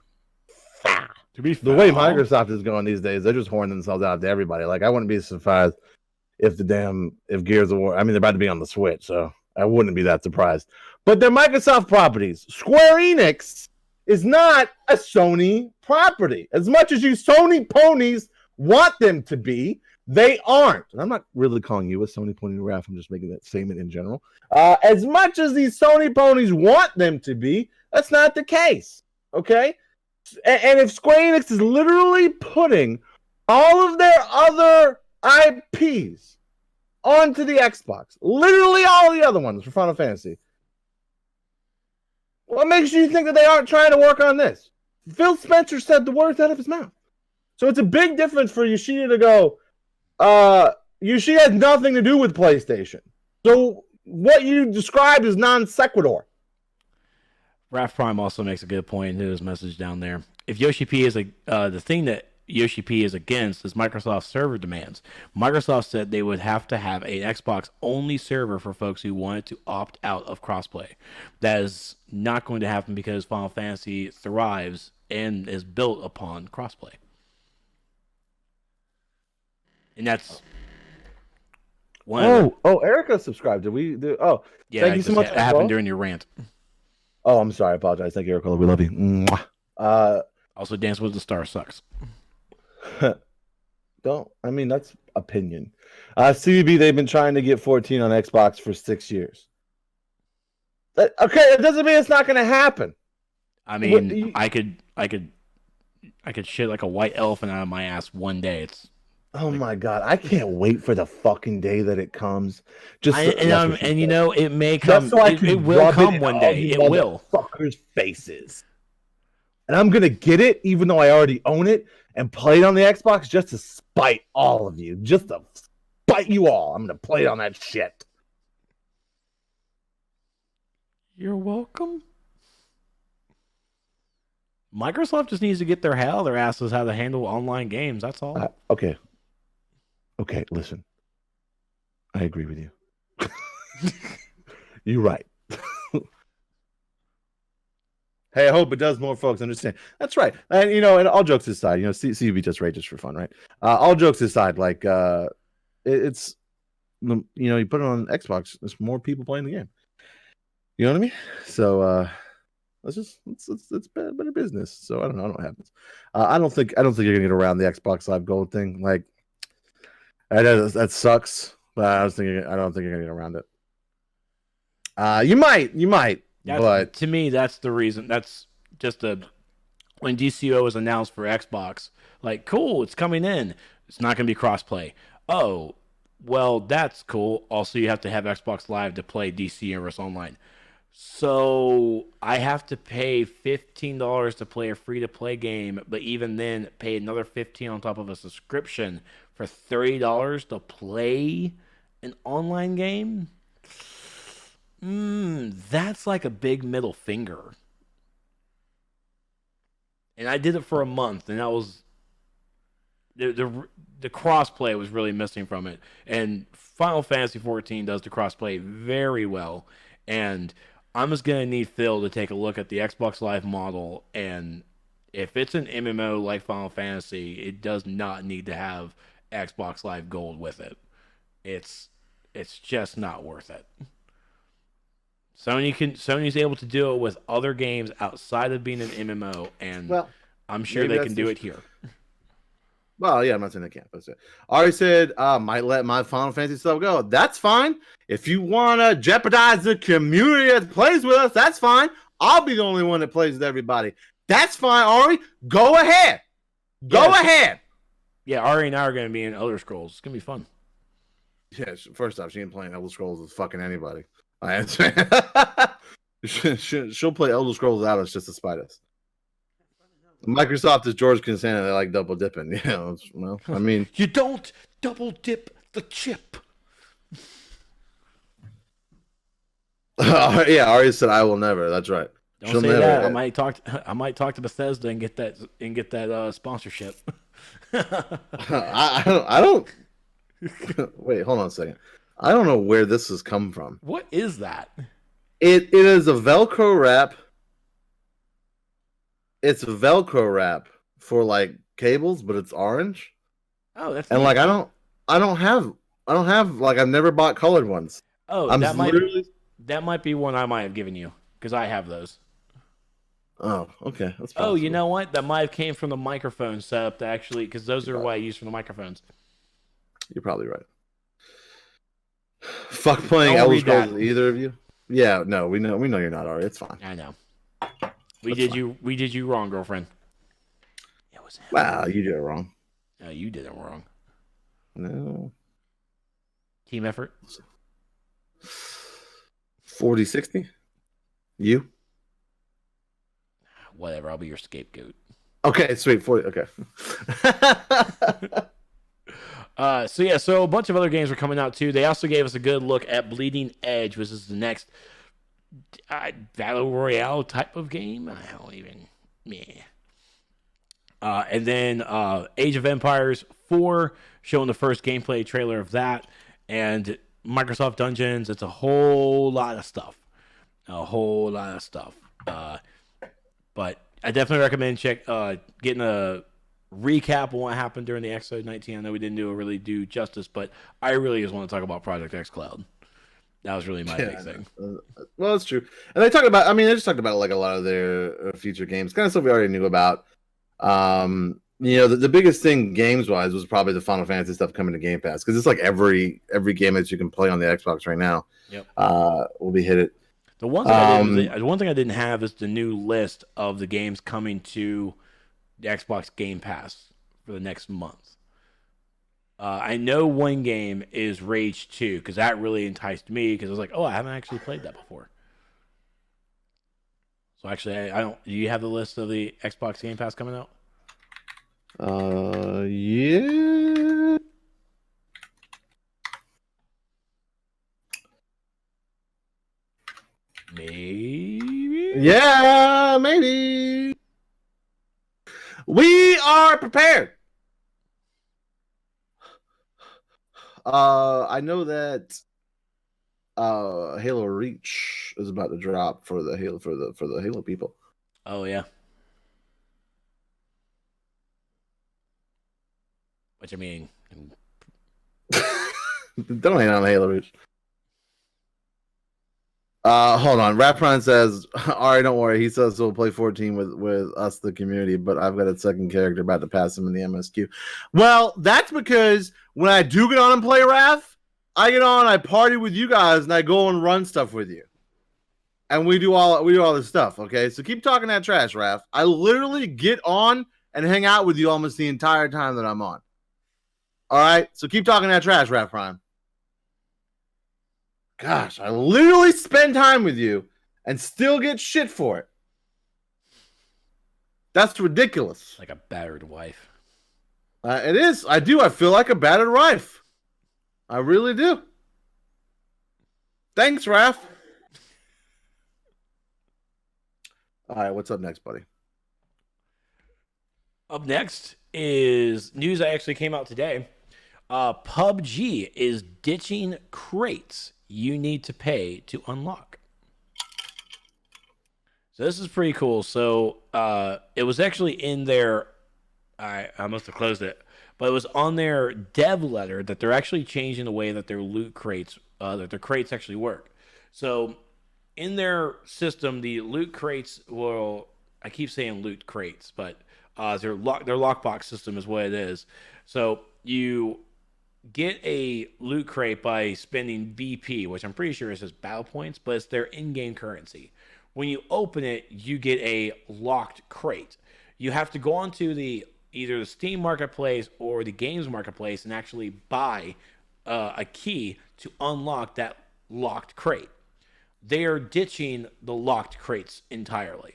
Microsoft is going these days, they're just horning themselves out to everybody. Like, I wouldn't be surprised if Gears of War, I mean, they're about to be on the Switch, so I wouldn't be that surprised. But they're Microsoft properties. Square Enix is not a Sony property. As much as you Sony ponies want them to be, they aren't. And I'm not really calling you a Sony pony, Raph. I'm just making that statement in general. As much as these Sony ponies want them to be, that's not the case. Okay? And if Square Enix is literally putting all of their other IPs onto the Xbox, literally all the other ones for Final Fantasy, what makes you think that they aren't trying to work on this? Phil Spencer said the words out of his mouth. So it's a big difference for Yoshida to go, Yoshida has nothing to do with PlayStation. So what you described is non sequitur. Raph Prime also makes a good point in his message down there. If Yoshi P is the thing that Yoshi P is against is Microsoft server demands. Microsoft said they would have to have an Xbox only server for folks who wanted to opt out of crossplay. That is not going to happen because Final Fantasy thrives and is built upon crossplay. And that's one. Erica subscribed. Did we do? Oh, yeah. Thank you so much. It happened during your rant. Oh, I'm sorry. I apologize. Thank you, Erica. We love you. Mwah. Also, Dance with the Stars sucks. I mean, that's opinion. CBB, they've been trying to get 14 on Xbox for 6 years. Okay, it doesn't mean it's not going to happen. I mean, I could shit like a white elephant out of my ass one day. Oh my god, I can't wait for the fucking day that it comes. And you know, it may come. So it will come one day. It will. Fuckers' faces. And I'm gonna get it, even though I already own it, and play it on the Xbox just to spite all of you. Just to spite you all. I'm gonna play it on that shit. You're welcome. Microsoft just needs to get their head out of their asses how to handle online games. That's all. Okay, listen. I agree with you. You're right. Hey, I hope it does more folks understand. That's right. And, and all jokes aside, CB just rage just for fun, right? All jokes aside, like, it's, you put it on Xbox, there's more people playing the game. You know what I mean? So, it's better business. So I don't know what happens. I don't think you're gonna get around the Xbox Live Gold thing. Like, that sucks. But I don't think you're gonna get around it. You might. But to me, that's the reason. That's just when DCO was announced for Xbox, like, cool, it's coming in. It's not gonna be crossplay. Oh, well, that's cool. Also, you have to have Xbox Live to play DC Universe Online. So I have to pay $15 to play a free-to-play game, but even then pay another $15 on top of a subscription for $30 to play an online game? That's like a big middle finger. And I did it for a month, and that was the crossplay was really missing from it. And Final Fantasy 14 does the crossplay very well, and I'm just going to need Phil to take a look at the Xbox Live model, and if it's an MMO like Final Fantasy, it does not need to have Xbox Live Gold with it. It's just not worth it. Sony's able to do it with other games outside of being an MMO, and I'm sure they can do it here. Well, yeah, I'm not saying they can't. But Ari said, might let my Final Fantasy stuff go. That's fine. If you want to jeopardize the community that plays with us, that's fine. I'll be the only one that plays with everybody. That's fine, Ari. Go ahead. Go ahead. Yeah, Ari and I are going to be in Elder Scrolls. It's going to be fun. Yeah, first off, she ain't playing Elder Scrolls with fucking anybody. She'll play Elder Scrolls out us just to spite us. Microsoft is George Costanza. They like double dipping. Yeah, well, I mean, you don't double dip the chip. Yeah, Ari said, "I will never." That's right. Don't say that. I might talk to Bethesda and get that sponsorship. I don't. Wait, hold on a second. I don't know where this has come from. What is that? It is a Velcro wrap. It's a Velcro wrap for like cables, but it's orange. Oh, that's And neat. like I don't have like I've never bought colored ones. Oh, I'm that literally. might be one I might have given you because I have those. Oh, okay. That's Oh, you possible. know what? That might have came from the microphone setup. That actually, because those are what I use for the microphones. You're probably right. Fuck playing Don't Elder read Scrolls that. with either of you. Yeah, no, we know you're not already. It's fine. I know. That's We did you wrong, girlfriend. It was him. Wow, you did it wrong. No, you did it wrong. No. Team effort. 40-60? You? Whatever. I'll be your scapegoat. Okay, sweet. 40. Okay. So a bunch of other games were coming out too. They also gave us a good look at Bleeding Edge, which is the next battle royale type of game. I don't even. Meh. And then Age of Empires 4, showing the first gameplay trailer of that, and Microsoft Dungeons. It's a whole lot of stuff. But I definitely recommend getting a recap of what happened during the X 19. I know we didn't really do justice, but I really just want to talk about Project X Cloud. That was really my big thing. Well, that's true. And they talked about. I mean, they just talked about like a lot of their future games, kind of stuff we already knew about. The biggest thing games wise was probably the Final Fantasy stuff coming to Game Pass because it's like every game that you can play on the Xbox right now. Yep. Will be hit it. The one thing I didn't have is the new list of the games coming to the Xbox Game Pass for the next month. I know one game is Rage 2 because that really enticed me because I was like, oh, I haven't actually played that before. So actually, I don't. Do you have the list of the Xbox Game Pass coming out? Yeah. Maybe. Yeah, maybe. We are prepared. I know that Halo Reach is about to drop for the Halo people. Oh yeah. Which I mean, Don't hate on Halo Reach. Hold on. Rapron says, all right, don't worry. He says he'll play 14 with us, the community, but I've got a second character about to pass him in the MSQ. Well, that's because when I do get on and play Raph, I get on, I party with you guys, and I go and run stuff with you. And we do all this stuff, okay? So keep talking that trash, Raph. I literally get on and hang out with you almost the entire time that I'm on. All right? So keep talking that trash, Raph Prime. Gosh, I literally spend time with you and still get shit for it. That's ridiculous. like a battered wife. It is. I do. I feel like a battered wife. I really do. Thanks, Raph. All right, what's up next, buddy? Up next is news that actually came out today. PUBG is ditching crates you need to pay to unlock. So this is pretty cool. So it was actually in their, I must have closed it, but it was on their dev letter that they're actually changing the way that their loot crates, that their crates actually work. So in their system, the loot crates will, I keep saying loot crates, but their lockbox system is what it is. So you get a loot crate by spending BP, which I'm pretty sure is just battle points, but it's their in-game currency. When you open it, you get a locked crate. You have to go onto either the Steam Marketplace or the Games Marketplace and actually buy a key to unlock that locked crate. They are ditching the locked crates entirely.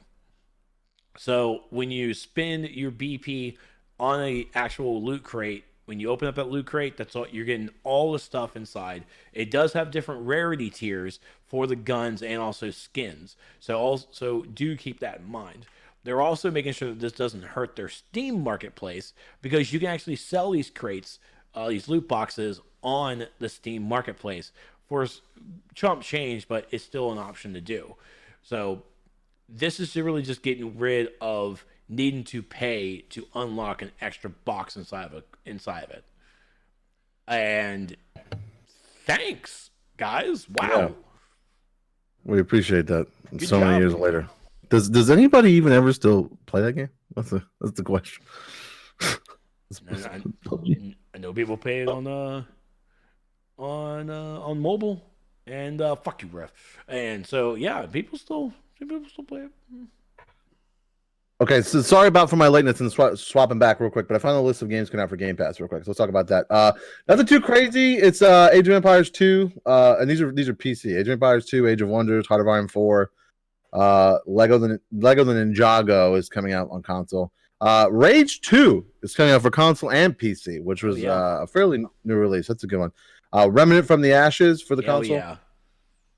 So when you spend your BP on an actual loot crate, when you open up that loot crate, that's all you're getting, all the stuff inside. It does have different rarity tiers for the guns and also skins. So also do keep that in mind. they're also making sure that this doesn't hurt their Steam marketplace, because you can actually sell these crates, these loot boxes on the Steam marketplace for chump change, but it's still an option to do. So this is really just getting rid of needing to pay to unlock an extra box inside of it. And thanks, guys. Wow. Yeah. We appreciate that. Good so many job. years later. Does anybody even ever still play that game? That's the question. I know people pay it on mobile, and fuck you, ref. And so yeah, people still play it. Okay, so sorry for my lateness and swapping back real quick, but I found the list of games coming out for Game Pass real quick. So let's talk about that. Nothing too crazy. It's Age of Empires 2, and these are PC. Age of Empires 2, Age of Wonders, Heart of Iron 4, Lego the Ninjago is coming out on console. Rage 2 is coming out for console and PC, which was a fairly new release. That's a good one. Remnant from the Ashes for the console. Yeah.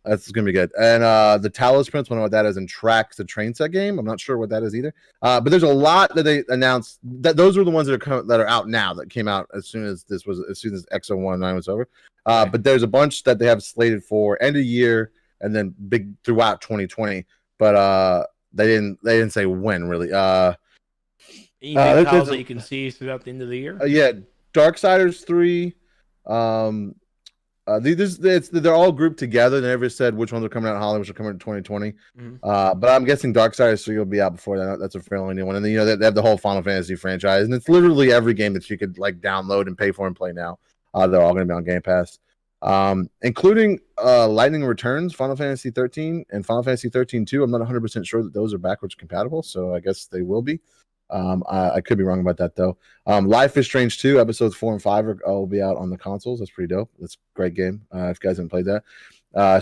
That's gonna be good. And the Talos Prince, I don't know what that is, and Tracks, the train set game. I'm not sure what that is either. But there's a lot that they announced. Those were the ones that are out now, that came out as soon as X019 was over. Right. But there's a bunch that they have slated for end of year and then big throughout 2020. But they didn't say when really. Anything titles that you can see throughout the end of the year? Yeah, Darksiders 3. They're all grouped together. They never said which ones are coming out in holiday, which are coming out in 2020. Mm-hmm. But I'm guessing Darksiders 3 will be out before that. That's a fairly new one. And then they have the whole Final Fantasy franchise, and it's literally every game that you could like download and pay for and play now. They're all going to be on Game Pass, including Lightning Returns, Final Fantasy 13, and Final Fantasy 13 2. I'm not 100% sure that those are backwards compatible, so I guess they will be. I could be wrong about that though. Life is Strange 2 episodes 4 and 5 will be out on the consoles. That's pretty dope. That's a great game. If you guys haven't played that,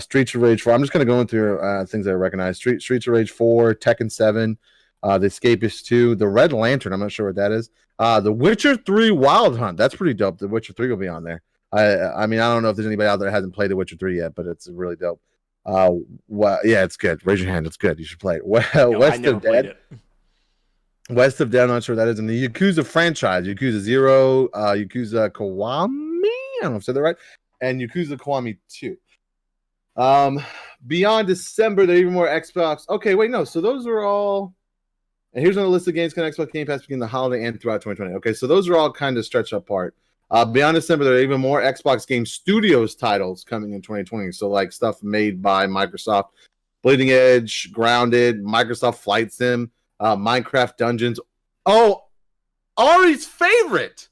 Streets of Rage 4. I'm just gonna go into things that I recognize. Streets of Rage 4, Tekken 7, The Escapist 2, The Red Lantern. I'm not sure what that is. The Witcher 3 Wild Hunt. That's pretty dope. The Witcher 3 will be on there. I mean, I don't know if there's anybody out there that hasn't played The Witcher 3 yet, but it's really dope. Yeah, it's good. Raise your hand. It's good. You should play it. West of Dead. West of Dead, I'm not sure what that is. In the Yakuza franchise, Yakuza 0, Yakuza Kiwami, I don't know if I said that right, and Yakuza Kiwami 2. Beyond December, there are even more Xbox. Okay, wait, no. So those are all. And here's on the list of games coming Xbox Game Pass between the holiday and throughout 2020. Okay, so those are all kind of stretched apart. Beyond December, there are even more Xbox Game Studios titles coming in 2020. So like stuff made by Microsoft, Bleeding Edge, Grounded, Microsoft Flight Sim. Minecraft Dungeons. Oh, Ari's favorite,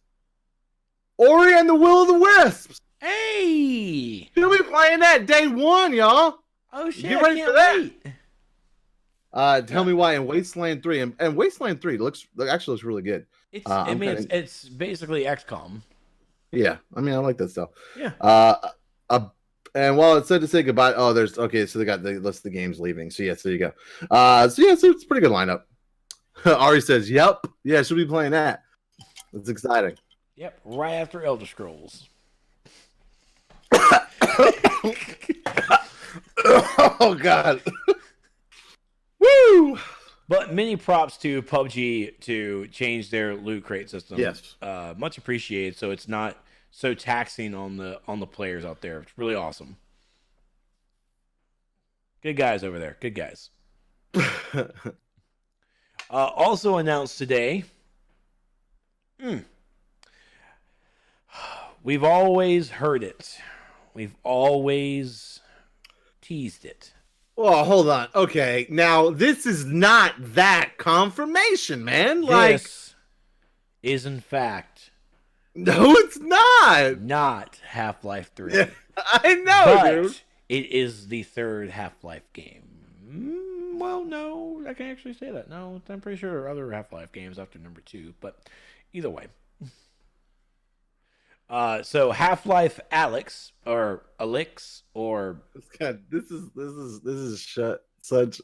Ori and the Will of the Wisps. Hey, you'll be playing that day one, y'all. Oh shit! Get ready for that. Tell me why in Wasteland 3 and Wasteland 3 looks really good. It's basically XCOM. Yeah, I mean I like that stuff. Yeah. And while it said to say goodbye, so they got the list of the games leaving. So yes, there you go. So it's a pretty good lineup. Ari says, "Yep, yeah, she'll be playing that. That's exciting." Yep, right after Elder Scrolls. Oh God. Woo! But many props to PUBG to change their loot crate system. Yes, much appreciated. So it's not so taxing on the players out there. It's really awesome. Good guys over there. Good guys. Also announced today. We've always heard it. We've always teased it. Well, hold on. Okay, now this is not that confirmation, man. This is in fact no, it's not. Not Half-Life 3. Yeah, I know, dude. It is the third Half-Life game. Well, no, I can actually say that. No, I'm pretty sure there are other Half-Life games after number 2, but either way. So Half-Life Alyx or Alyx or God, this is such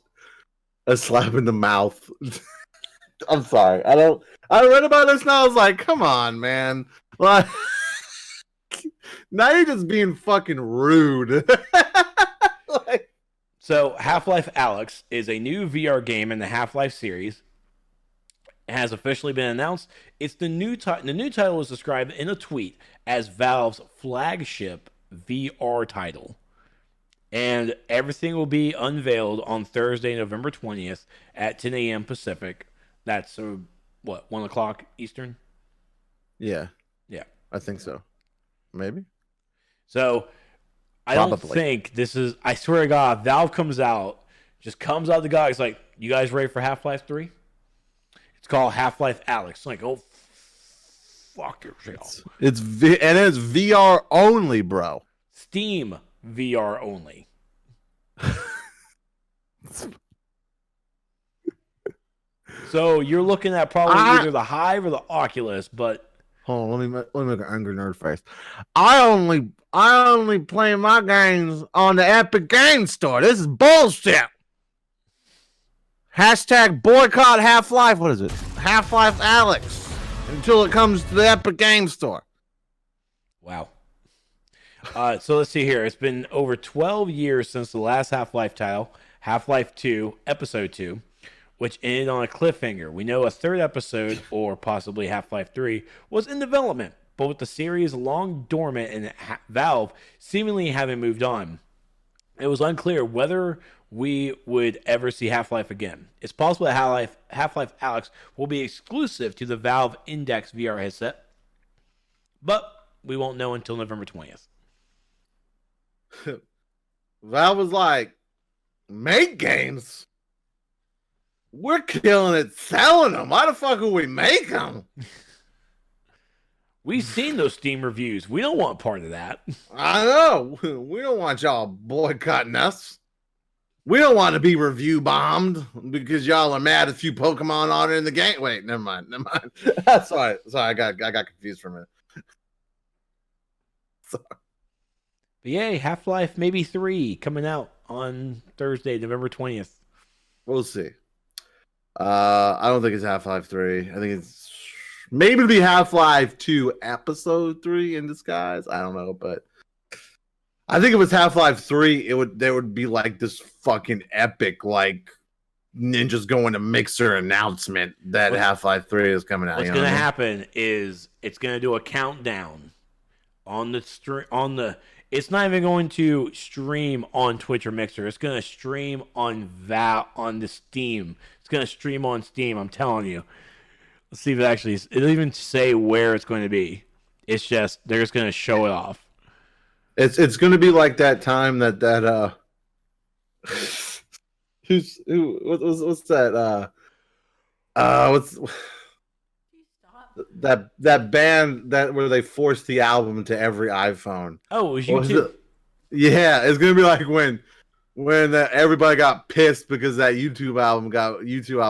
a slap in the mouth. I'm sorry. I read about this and I was like, come on, man. Like, now you're just being fucking rude. So Half-Life Alyx is a new VR game in the Half-Life series has officially been announced. It's the new title. The new title was described in a tweet as Valve's flagship VR title. And everything will be unveiled on Thursday, November 20th at 10 a.m. Pacific. That's, 1 o'clock Eastern? Yeah. Yeah. I think so. Maybe. So, I don't think this is... I swear to God, Valve comes out the guy. It's like, you guys ready for Half-Life 3? It's called Half-Life Alyx. Like, oh, fuck yourself. It's VR only, bro. Steam VR only. So you're looking at probably either the Hive or the Oculus, but hold on, let me make an angry nerd face. I only play my games on the Epic Games Store. This is bullshit. Hashtag boycott Half-Life. What is it? Half-Life Alyx until it comes to the Epic Games Store. Wow. So let's see here. It's been over 12 years since the last Half-Life title, Half-Life 2, Episode 2, which ended on a cliffhanger. We know a third episode, or possibly Half-Life 3, was in development, but with the series long dormant and Valve seemingly having moved on, it was unclear whether we would ever see Half-Life again. It's possible that Half-Life Alyx will be exclusive to the Valve Index VR headset, but we won't know until November 20th. Valve was like, make games? We're killing it selling them. Why the fuck would we make them? We've seen those Steam reviews. We don't want part of that. I know. We don't want y'all boycotting us. We don't want to be review bombed because y'all are mad at a few Pokemon on in the game. Wait, never mind. Sorry, I got confused for a minute. Sorry. But yay, Half-Life maybe 3 coming out on Thursday, November 20th. We'll see. I don't think it's Half-Life 3. I think it's maybe it'll be Half-Life 2 Episode 3 in disguise. I don't know, but I think if it was Half-Life 3, there would be like this fucking epic like ninjas going to Mixer announcement that Half-Life 3 is coming out. What's going to happen is it's going to do a countdown on the it's not even going to stream on Twitch or Mixer. It's going to stream on the Steam. It's going to stream on Steam, I'm telling you. Let's see if it'll even say where it's going to be. It's just, they're just going to show it off. It's going to be like that time what's that? That band where they forced the album to every iPhone. Oh, it was YouTube. Yeah, it's gonna be like when everybody got pissed because that YouTube album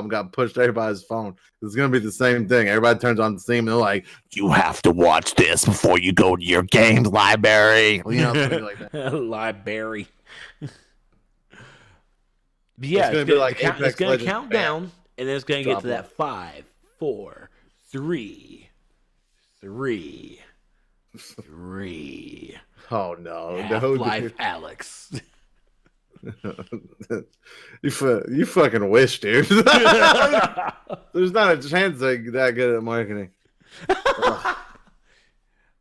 got pushed to everybody's phone. It's gonna be the same thing. Everybody turns on Steam and they're like, "You have to watch this before you go to your games library." You know, something like that. Library. Yeah, it's gonna count down, and then it's gonna get to that 5, 4, 3. Oh no! Half-Life Alyx. You fucking wish, dude. There's not a chance they're that good at marketing.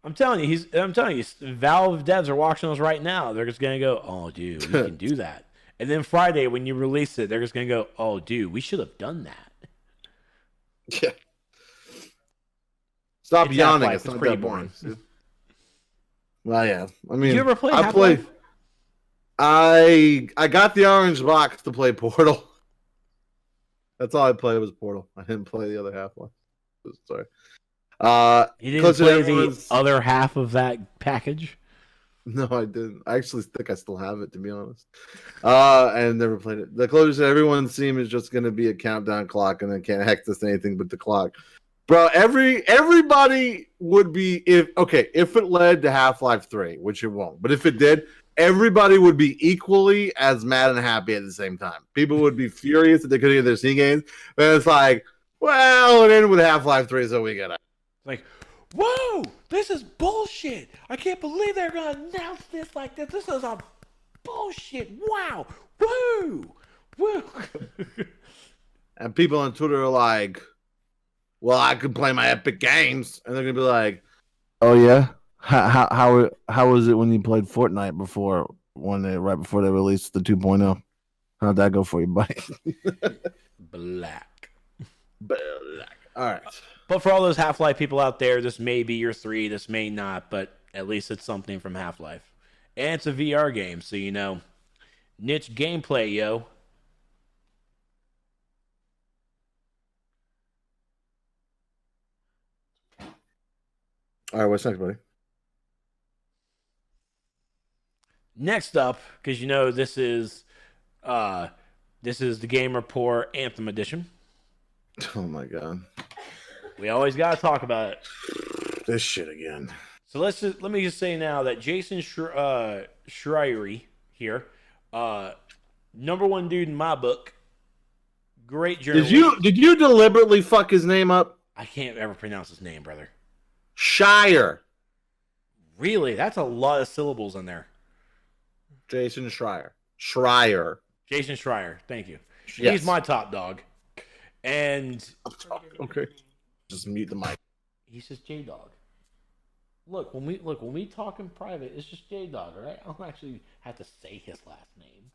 I'm telling you, Valve devs are watching us right now. They're just gonna go, "Oh, dude, we can do that." And then Friday, when you release it, they're just gonna go, "Oh, dude, we should have done that." Yeah. Stop yawning. It's pretty boring. Well, yeah. I mean, did you ever play Half-Life? I got the orange box to play Portal. That's all I played was Portal. I didn't play the other Half-Life. Sorry. You didn't play the other half of that package? No, I didn't. I actually think I still have it, to be honest. And never played it. The closest everyone's theme is just going to be a countdown clock, and they can't access anything but the clock. Bro, everybody would be if it led to Half-Life 3, which it won't, but if it did, everybody would be equally as mad and happy at the same time. People would be furious that they couldn't get their Steam games, but it's like, well, it ended with Half-Life 3, so we get it. Like, whoa, this is bullshit. I can't believe they're gonna announce this like this. This is a bullshit. Wow, woo, woo. And people on Twitter are like, well, I could play my Epic Games, and they're gonna be like, oh yeah, how was it when you played Fortnite before right before they released the 2.0? How'd that go for you, buddy? Black. All right. But for all those Half-Life people out there, this may be your 3, this may not, but at least it's something from Half-Life. And it's a VR game, so you know, niche gameplay, yo. All right, what's next, buddy? Next up, because you know this is the Game Report Anthem edition. Oh my god. We always gotta talk about it. This shit again. So let me just say now that Jason Schreier here, #1 dude in my book, great journalist. Did you deliberately fuck his name up? I can't ever pronounce his name, brother. Shire. Really? That's a lot of syllables in there. Jason Schreier. Schreier. Jason Schreier. Thank you. Yes. He's my top dog. And Okay. Just mute the mic. he's just J Dog. Look, when we talk in private, it's just J Dog, all right? I don't actually have to say his last name.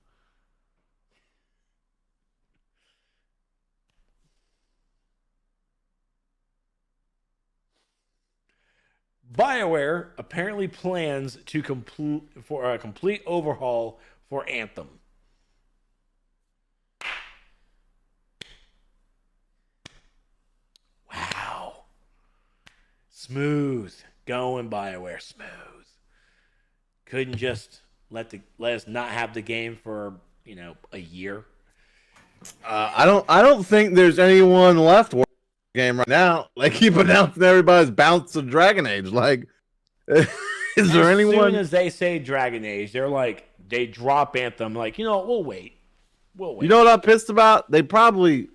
Bioware apparently plans to complete overhaul for Anthem. Wow. Smooth. Going Bioware. Smooth. Couldn't just let us not have the game for, a year. I don't think there's anyone left working the game right now. Like, keep announcing everybody's bounce to Dragon Age. Like, is there anyone? As soon as they say Dragon Age, they're like, they drop Anthem. Like, we'll wait. You know what I'm pissed about? They probably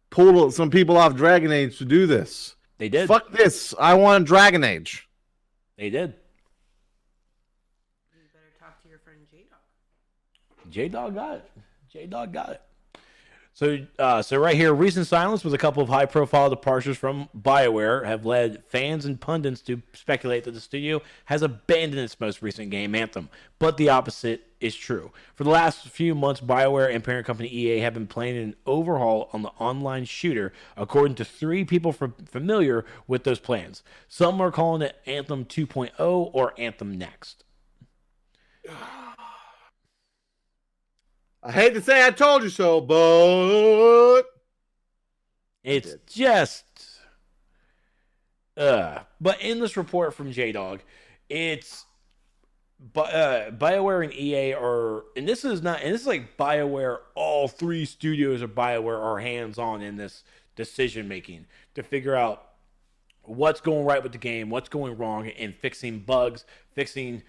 pulled some people off Dragon Age to do this. They did. Fuck this. I want Dragon Age. They did. You better talk to your friend J-Dog. J-Dog got it. J-Dog got it. So right here, recent silence with a couple of high-profile departures from BioWare have led fans and pundits to speculate that the studio has abandoned its most recent game, Anthem. But the opposite is true. For the last few months, BioWare and parent company EA have been planning an overhaul on the online shooter, according to 3 people familiar with those plans. Some are calling it Anthem 2.0 or Anthem Next. I hate to say I told you so, but It's just but in this report from J-Dog, it's BioWare and EA are, and this is like BioWare, all 3 studios of BioWare are hands-on in this decision making to figure out what's going right with the game, what's going wrong, and fixing bugs, fixing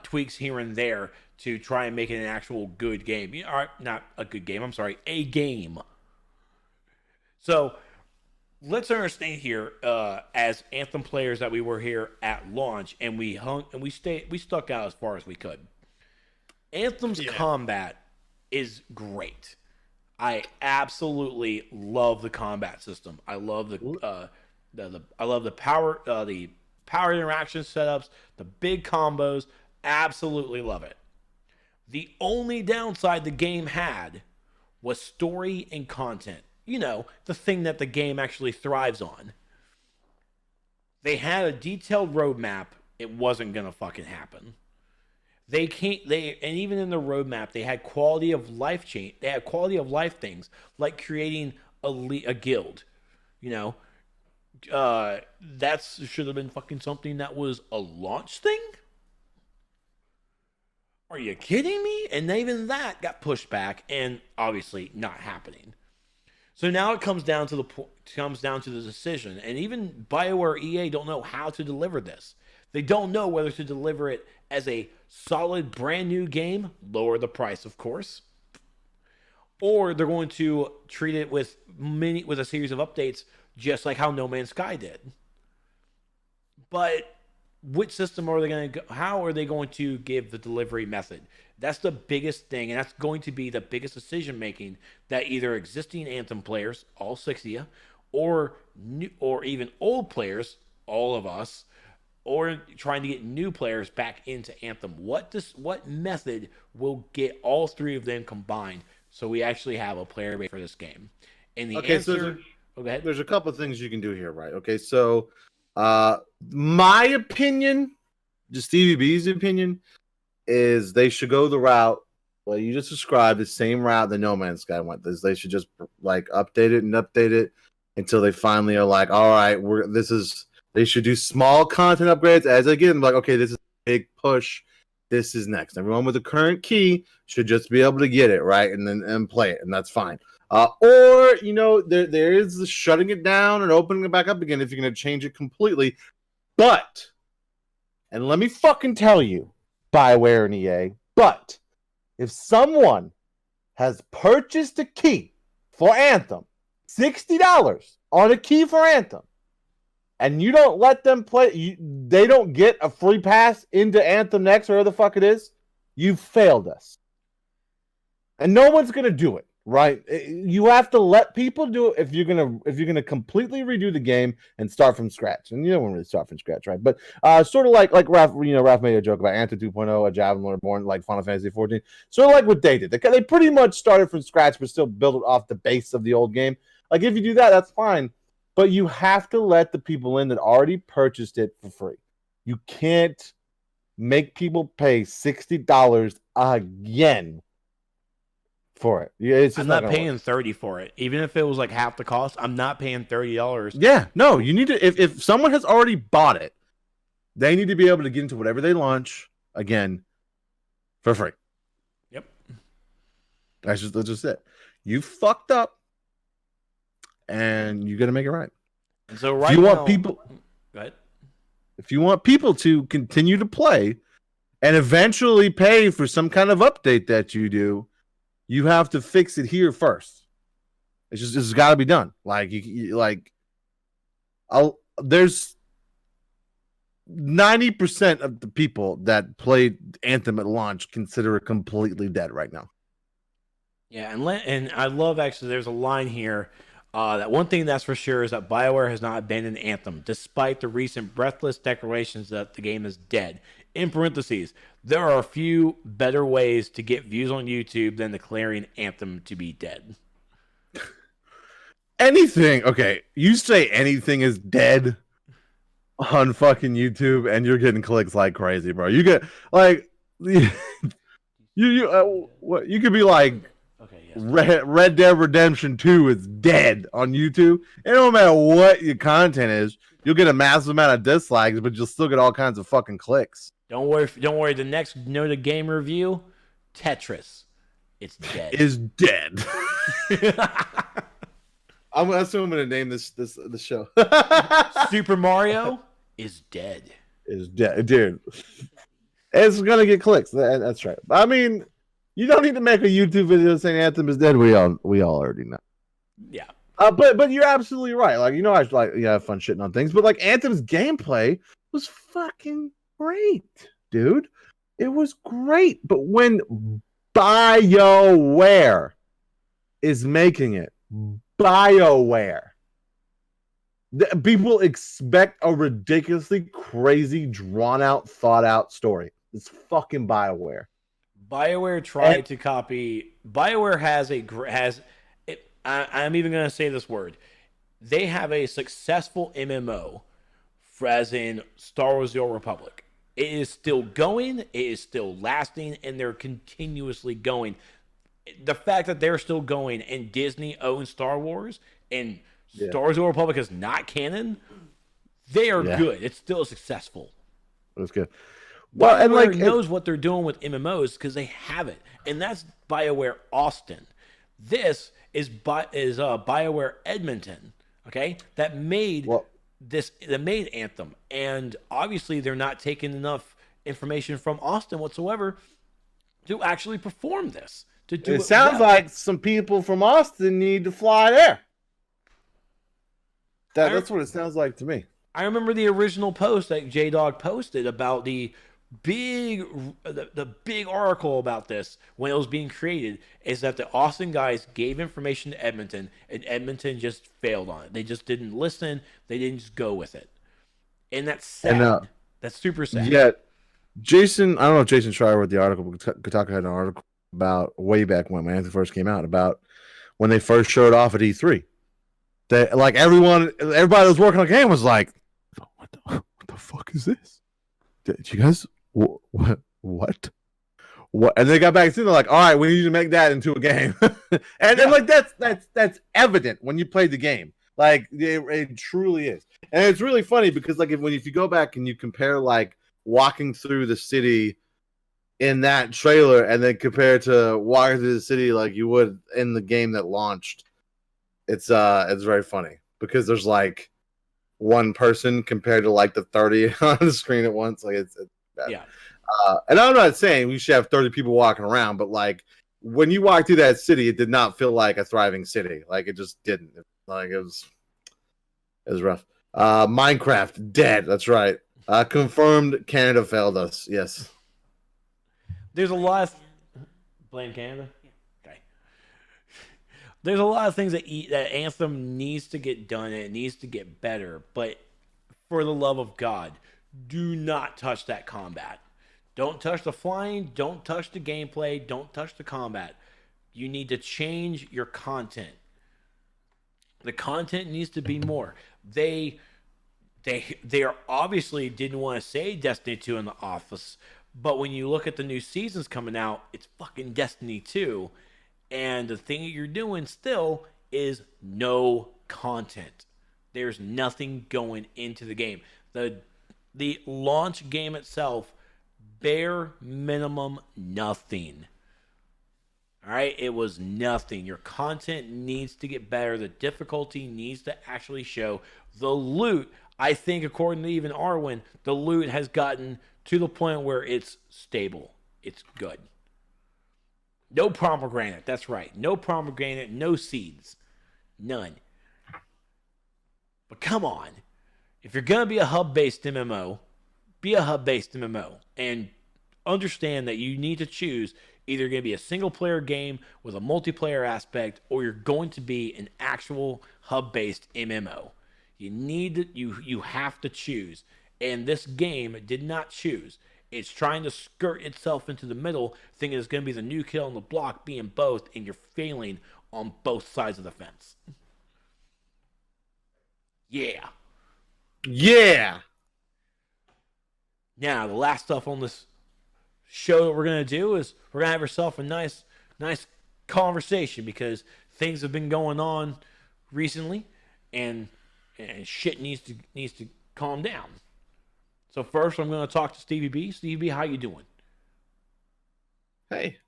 tweaks here and there to try and make it an actual good game. Not a good game, I'm sorry, a game. So let's understand here, as Anthem players that we were here at launch, and we stuck out as far as we could. Anthem's combat is great. I absolutely love the combat system. I love I love the power interaction setups, the big combos. Absolutely love it. The only downside the game had was story and content. The thing that the game actually thrives on. They had a detailed roadmap. It wasn't gonna fucking happen. And even in the roadmap, they had quality of life change. They had quality of life things like creating a guild. That should have been fucking something that was a launch thing. Are you kidding me? And even that got pushed back, and obviously not happening. So now it comes down to the decision, and even BioWare EA don't know how to deliver this. They don't know whether to deliver it as a solid brand new game, lower the price, of course, or they're going to treat it with a series of updates, just like how No Man's Sky did. But which system are they going to go? How are they going to give the delivery method? That's the biggest thing, and that's going to be the biggest decision making that either existing Anthem players, all 6 of you, or new, or even old players, all of us, or trying to get new players back into Anthem? What method will get all three of them combined so we actually have a player base for this game? And the answer. Go ahead. There's a couple of things you can do here, right? Okay, so my opinion, just Stevie B's opinion, is they should go the route. Well, you just described the same route that No Man's Sky went. They should just like update it until they finally are like, all right, they should do small content upgrades as they get. Like, okay, this is a big push. This is next. Everyone with the current key should just be able to get it right and play it, and that's fine. Or there is the shutting it down and opening it back up again if you're going to change it completely. But, and let me fucking tell you, Bioware and EA, but if someone has purchased a key for Anthem, $60 on a key for Anthem, and you don't let them play, they don't get a free pass into Anthem next, or whatever the fuck it is, you failed us. And no one's going to do it. Right, you have to let people do it if you're gonna completely redo the game and start from scratch. And you don't want to really start from scratch, right? But sort of like Raph, Raph made a joke about Anthem 2.0, a Javelin Reborn, like Final Fantasy 14. Sort of like what they did. They pretty much started from scratch, but still built it off the base of the old game. Like if you do that, that's fine. But you have to let the people in that already purchased it for free. You can't make people pay $60 again for it. Yeah, it's just I'm not paying $30 for it. Even if it was like half the cost, I'm not paying $30. Yeah, no, you need to. If someone has already bought it, they need to be able to get into whatever they launch again for free. Yep, that's just it. You fucked up, and you got to make it right. And so if you want people to continue to play and eventually pay for some kind of update that you do, you have to fix it here first. It's got to be done. There's 90% of the people that played Anthem at launch consider it completely dead right now. Yeah, and I love actually. There's a line here. That one thing that's for sure is that Bioware has not abandoned Anthem, despite the recent breathless declarations that the game is dead. In parentheses, there are a few better ways to get views on YouTube than declaring Anthem to be dead. Anything, okay, you say anything is dead on fucking YouTube and you're getting clicks like crazy, bro. You get like you could be like, okay, yes. Red Dead Redemption 2 is dead on YouTube. It don't matter what your content is, you'll get a massive amount of dislikes, but you'll still get all kinds of fucking clicks. Don't worry. The next NotA game review, Tetris, it's dead. Is dead. That's what I'm gonna name this show. Super Mario is dead. Is dead, dude. It's gonna get clicks. That's right. I mean, you don't need to make a YouTube video saying Anthem is dead. We all already know. Yeah. But you're absolutely right. Like, I have fun shitting on things, but like Anthem's gameplay was fucking great, dude. It was great. But when Bioware is making it, Bioware, people expect a ridiculously crazy, drawn out, thought out story. It's fucking Bioware. Bioware tried to copy. Bioware I'm even going to say this word. They have a successful MMO, as in Star Wars: The Old Republic. It is still going. It is still lasting, and they're continuously going. The fact that they're still going and Disney owns Star Wars and Star Wars: The Old Republic is not canon, they are good. It's still successful. That's good. Well, and like knows what they're doing with MMOs because they have it, and that's Bioware Austin. This is Bioware Edmonton. Okay, that made Anthem, and obviously they're not taking enough information from Austin whatsoever to actually perform this. It sounds like some people from Austin need to fly there. That's what it sounds like to me. I remember the original post that J-Dog posted about the the big article about this when it was being created is that the Austin guys gave information to Edmonton, and Edmonton just failed on it. They just didn't listen. They didn't just go with it, and that's sad. And, that's super sad. Yeah, Jason. I don't know if Jason Schreier wrote the article, but Kotaku had an article about way back when Anthem first came out, about when they first showed off at E3. They, like, everybody that was working on the game was like, "What the fuck is this? Did you guys what?" And they got back to they're like, "All right, we need to make that into a game." and then, like, that's evident when you play the game. Like, it truly is. And it's really funny because, like, if you go back and you compare, like, walking through the city in that trailer and then compare it to walking through the city like you would in the game that launched, it's very funny because there's, like, one person compared to, like, the 30 on the screen at once. Like, it's bad. Yeah. And I'm not saying we should have 30 people walking around, but, like, when you walk through that city, it did not feel like a thriving city. Like, it just didn't. Like, it was rough. Minecraft dead. That's right. Confirmed. Canada failed us. Yes. There's a lot of blame Canada. Okay. There's a lot of things that Anthem needs to get done and it needs to get better. But for the love of God, do not touch that combat. Don't touch the flying. Don't touch the gameplay. Don't touch the combat. You need to change your content. The content needs to be more. They are obviously didn't want to say Destiny 2 in the office, but when you look at the new seasons coming out, it's fucking Destiny 2. And the thing that you're doing still is no content. There's nothing going into the game. The launch game itself, bare minimum nothing. All right, it was nothing. Your content needs to get better. The difficulty needs to actually show. The loot, I think, according to even Arwen, the loot has gotten to the point where it's stable. It's good. No pomegranate. That's right. No pomegranate. No seeds. None. But come on. If you're going to be a hub-based MMO, be a hub-based MMO. And understand that you need to choose either going to be a single-player game with a multiplayer aspect, or you're going to be an actual hub-based MMO. You have to choose. And this game did not choose. It's trying to skirt itself into the middle, thinking it's going to be the new kill on the block, being both, and you're failing on both sides of the fence. Yeah. Yeah. Now, the last stuff on this show that we're going to do is we're going to have ourselves a nice conversation, because things have been going on recently, and shit needs to calm down. So first, I'm going to talk to Stevie B. Stevie B, how you doing? Hey,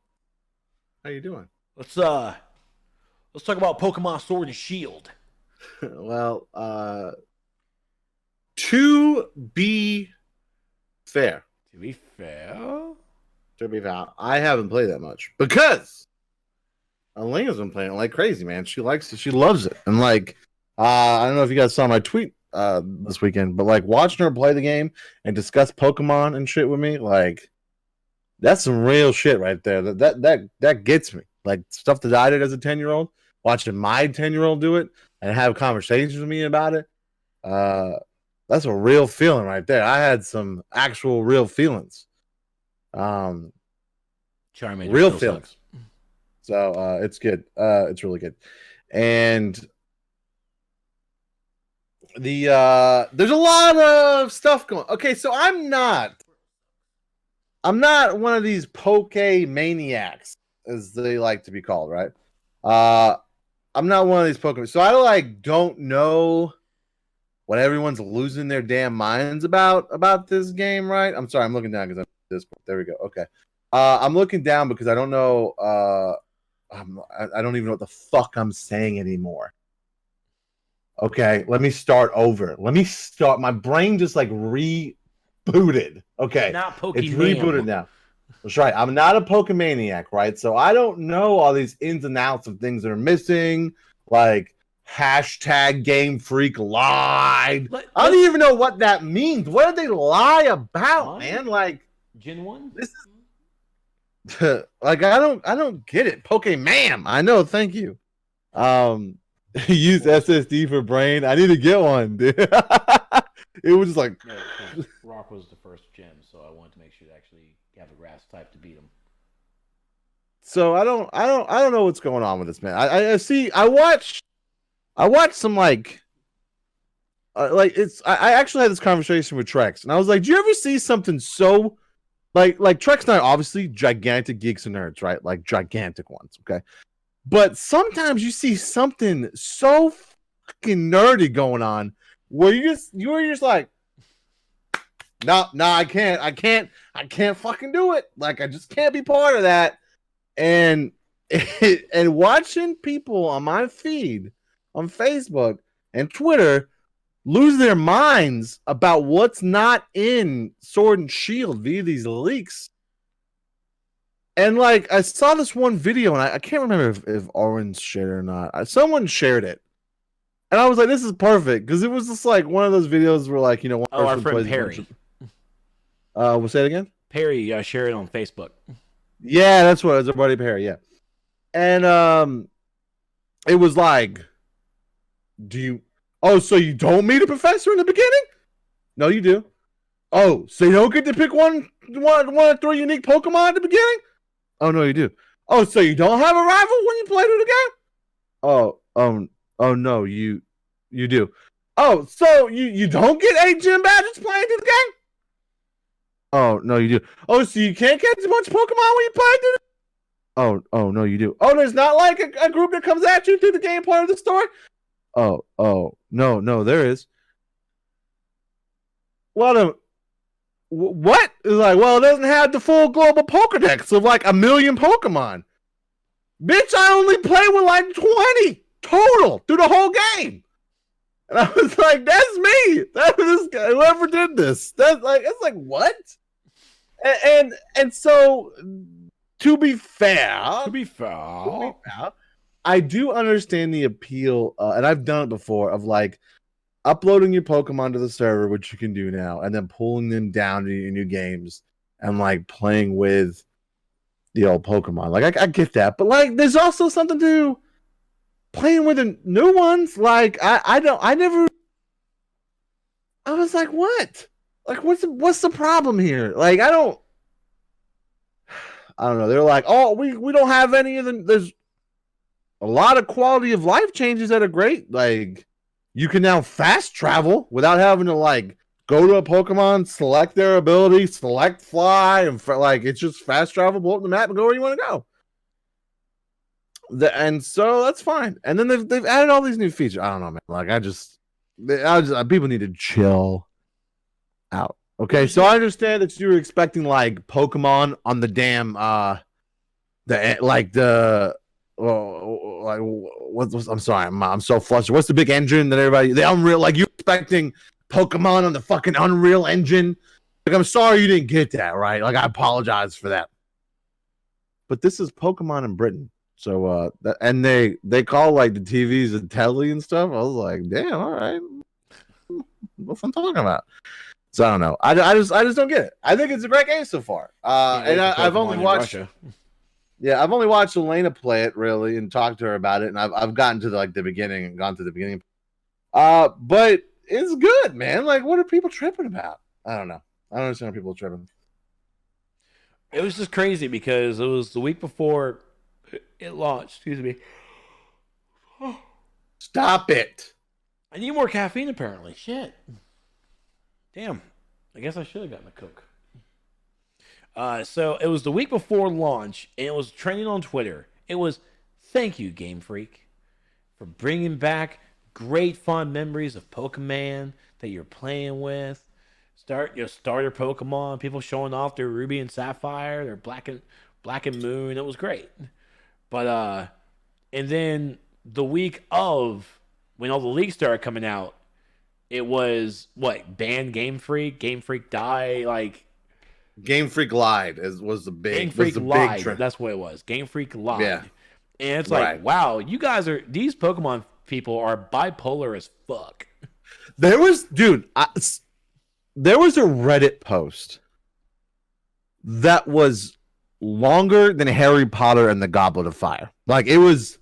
how you doing? Let's talk about Pokemon Sword and Shield. Well, to be fair, I haven't played that much because Elena's been playing it like crazy, man. She likes it. She loves it. And, like, I don't know if you guys saw my tweet this weekend, but, like, watching her play the game and discuss Pokemon and shit with me, like, that's some real shit right there. That gets me. Like, stuff that I did as a 10-year-old, watching my 10-year-old do it and have conversations with me about it. That's a real feeling right there. I had some actual real feelings. Charmander real still feelings. sucks. So it's good. It's really good. And there's a lot of stuff going. Okay, so I'm not one of these poke maniacs, as they like to be called, right? I'm not one of these Pokemon. So I don't know what everyone's losing their damn minds about this game, right? I'm sorry, I'm looking down because I'm this. There we go. Okay. I'm looking down because I don't know. I don't even know what the fuck I'm saying anymore. Okay, let me start over. My brain just rebooted. Okay, Not Pokemon. it's rebooted now. That's right. I'm not a Pokemaniac, right? So I don't know all these ins and outs of things that are missing, like hashtag Game Freak lied. I don't even know what that means. What did they lie about, man? Like, Gen 1? This is like I don't get it. Pokemon. I know, thank you. Use SSD for brain. I need to get one, dude. It was just like No, 'cause Rock was the first gen, so I wanted to make sure to actually have a grass type to beat him. so I don't know what's going on with this, man. I see I watched some like it's I actually had this conversation with Trex, and I was like, do you ever see something so like Trex and I are obviously gigantic geeks and nerds, right? Like gigantic ones, okay? But sometimes you see something so fucking nerdy going on where you're just like, no, I can't fucking do it. Like I just can't be part of that. And and watching people on my feed on Facebook and Twitter lose their minds about what's not in Sword and Shield via these leaks. And like I saw this one video, and I can't remember if Orange shared it or not. Someone shared it, and I was like, "This is perfect," because it was just like one of those videos where, like, one Oh, our person friend plays Perry. We'll say it again. Perry shared it on Facebook. Yeah, that's what it was. Our buddy Perry. Yeah, and it was like, "Do you? Oh, so you don't meet a professor in the beginning? No, you do. Oh, so you don't get to pick one of three unique Pokemon at the beginning? Oh, no, you do. Oh, so you don't have a rival when you play through the game? Oh, no, you do. Oh, so you don't get 8 gym badges playing through the game? Oh, no, you do. Oh, so you can't catch a bunch of Pokemon when you play through the Oh, no, you do. Oh, there's not like a group that comes at you through the game part of the story? Oh, no, there is. What? It's like, well, it doesn't have the full global Pokedex of like 1 million Pokemon. Bitch, I only play with like 20 total through the whole game. And I was like, that's me. That was this guy, whoever did this. It's like what? And so to be fair, I do understand the appeal, and I've done it before, of like uploading your Pokemon to the server, which you can do now, and then pulling them down to your new games and like playing with the old Pokemon. Like I get that, but like there's also something to playing with the new ones. Like I was like, what? Like what's the problem here? Like I don't know. They're like, oh, we don't have any of them. There's a lot of quality of life changes that are great. Like you can now fast travel without having to like go to a Pokemon, select their ability, select fly, and like it's just fast travel, blow up the map, and go where you want to go. And so that's fine. And then they've added all these new features. I don't know, man. Like I just people need to chill out. Okay, so I understand that you were expecting like Pokemon on the damn I'm sorry, I'm so flustered. What's the big engine that everybody the Unreal, like you expecting Pokemon on the fucking Unreal Engine? Like I'm sorry you didn't get that, right? Like I apologize for that. But this is Pokemon in Britain. So and they call like the TVs and telly and stuff. I was like, damn, all right. What's I'm talking about? So I don't know. I just don't get it. I think it's a great game so far. And I've only watched I've only watched Elena play it really and talked to her about it, and I've gotten to like the beginning and gone to the beginning. But it's good, man. Like, what are people tripping about? I don't know. I don't understand how people are tripping. It was just crazy because it was the week before it launched. Excuse me. Stop it. I need more caffeine apparently. Shit. Damn. I guess I should have gotten a Coke. So it was the week before launch, and it was trending on Twitter. It was, thank you, Game Freak, for bringing back great fond memories of Pokemon that you're playing with. Start your starter Pokemon, people showing off their Ruby and Sapphire, their Black and Moon. It was great. But and then the week of when all the leaks started coming out, it was what, ban Game Freak die, like Game Freak lied was the big Game Freak lied. Big trend. That's what it was. Game Freak lied. Yeah. And it's like, wow, you guys are, these Pokemon people are bipolar as fuck. There was a Reddit post that was longer than Harry Potter and the Goblet of Fire. Like, it was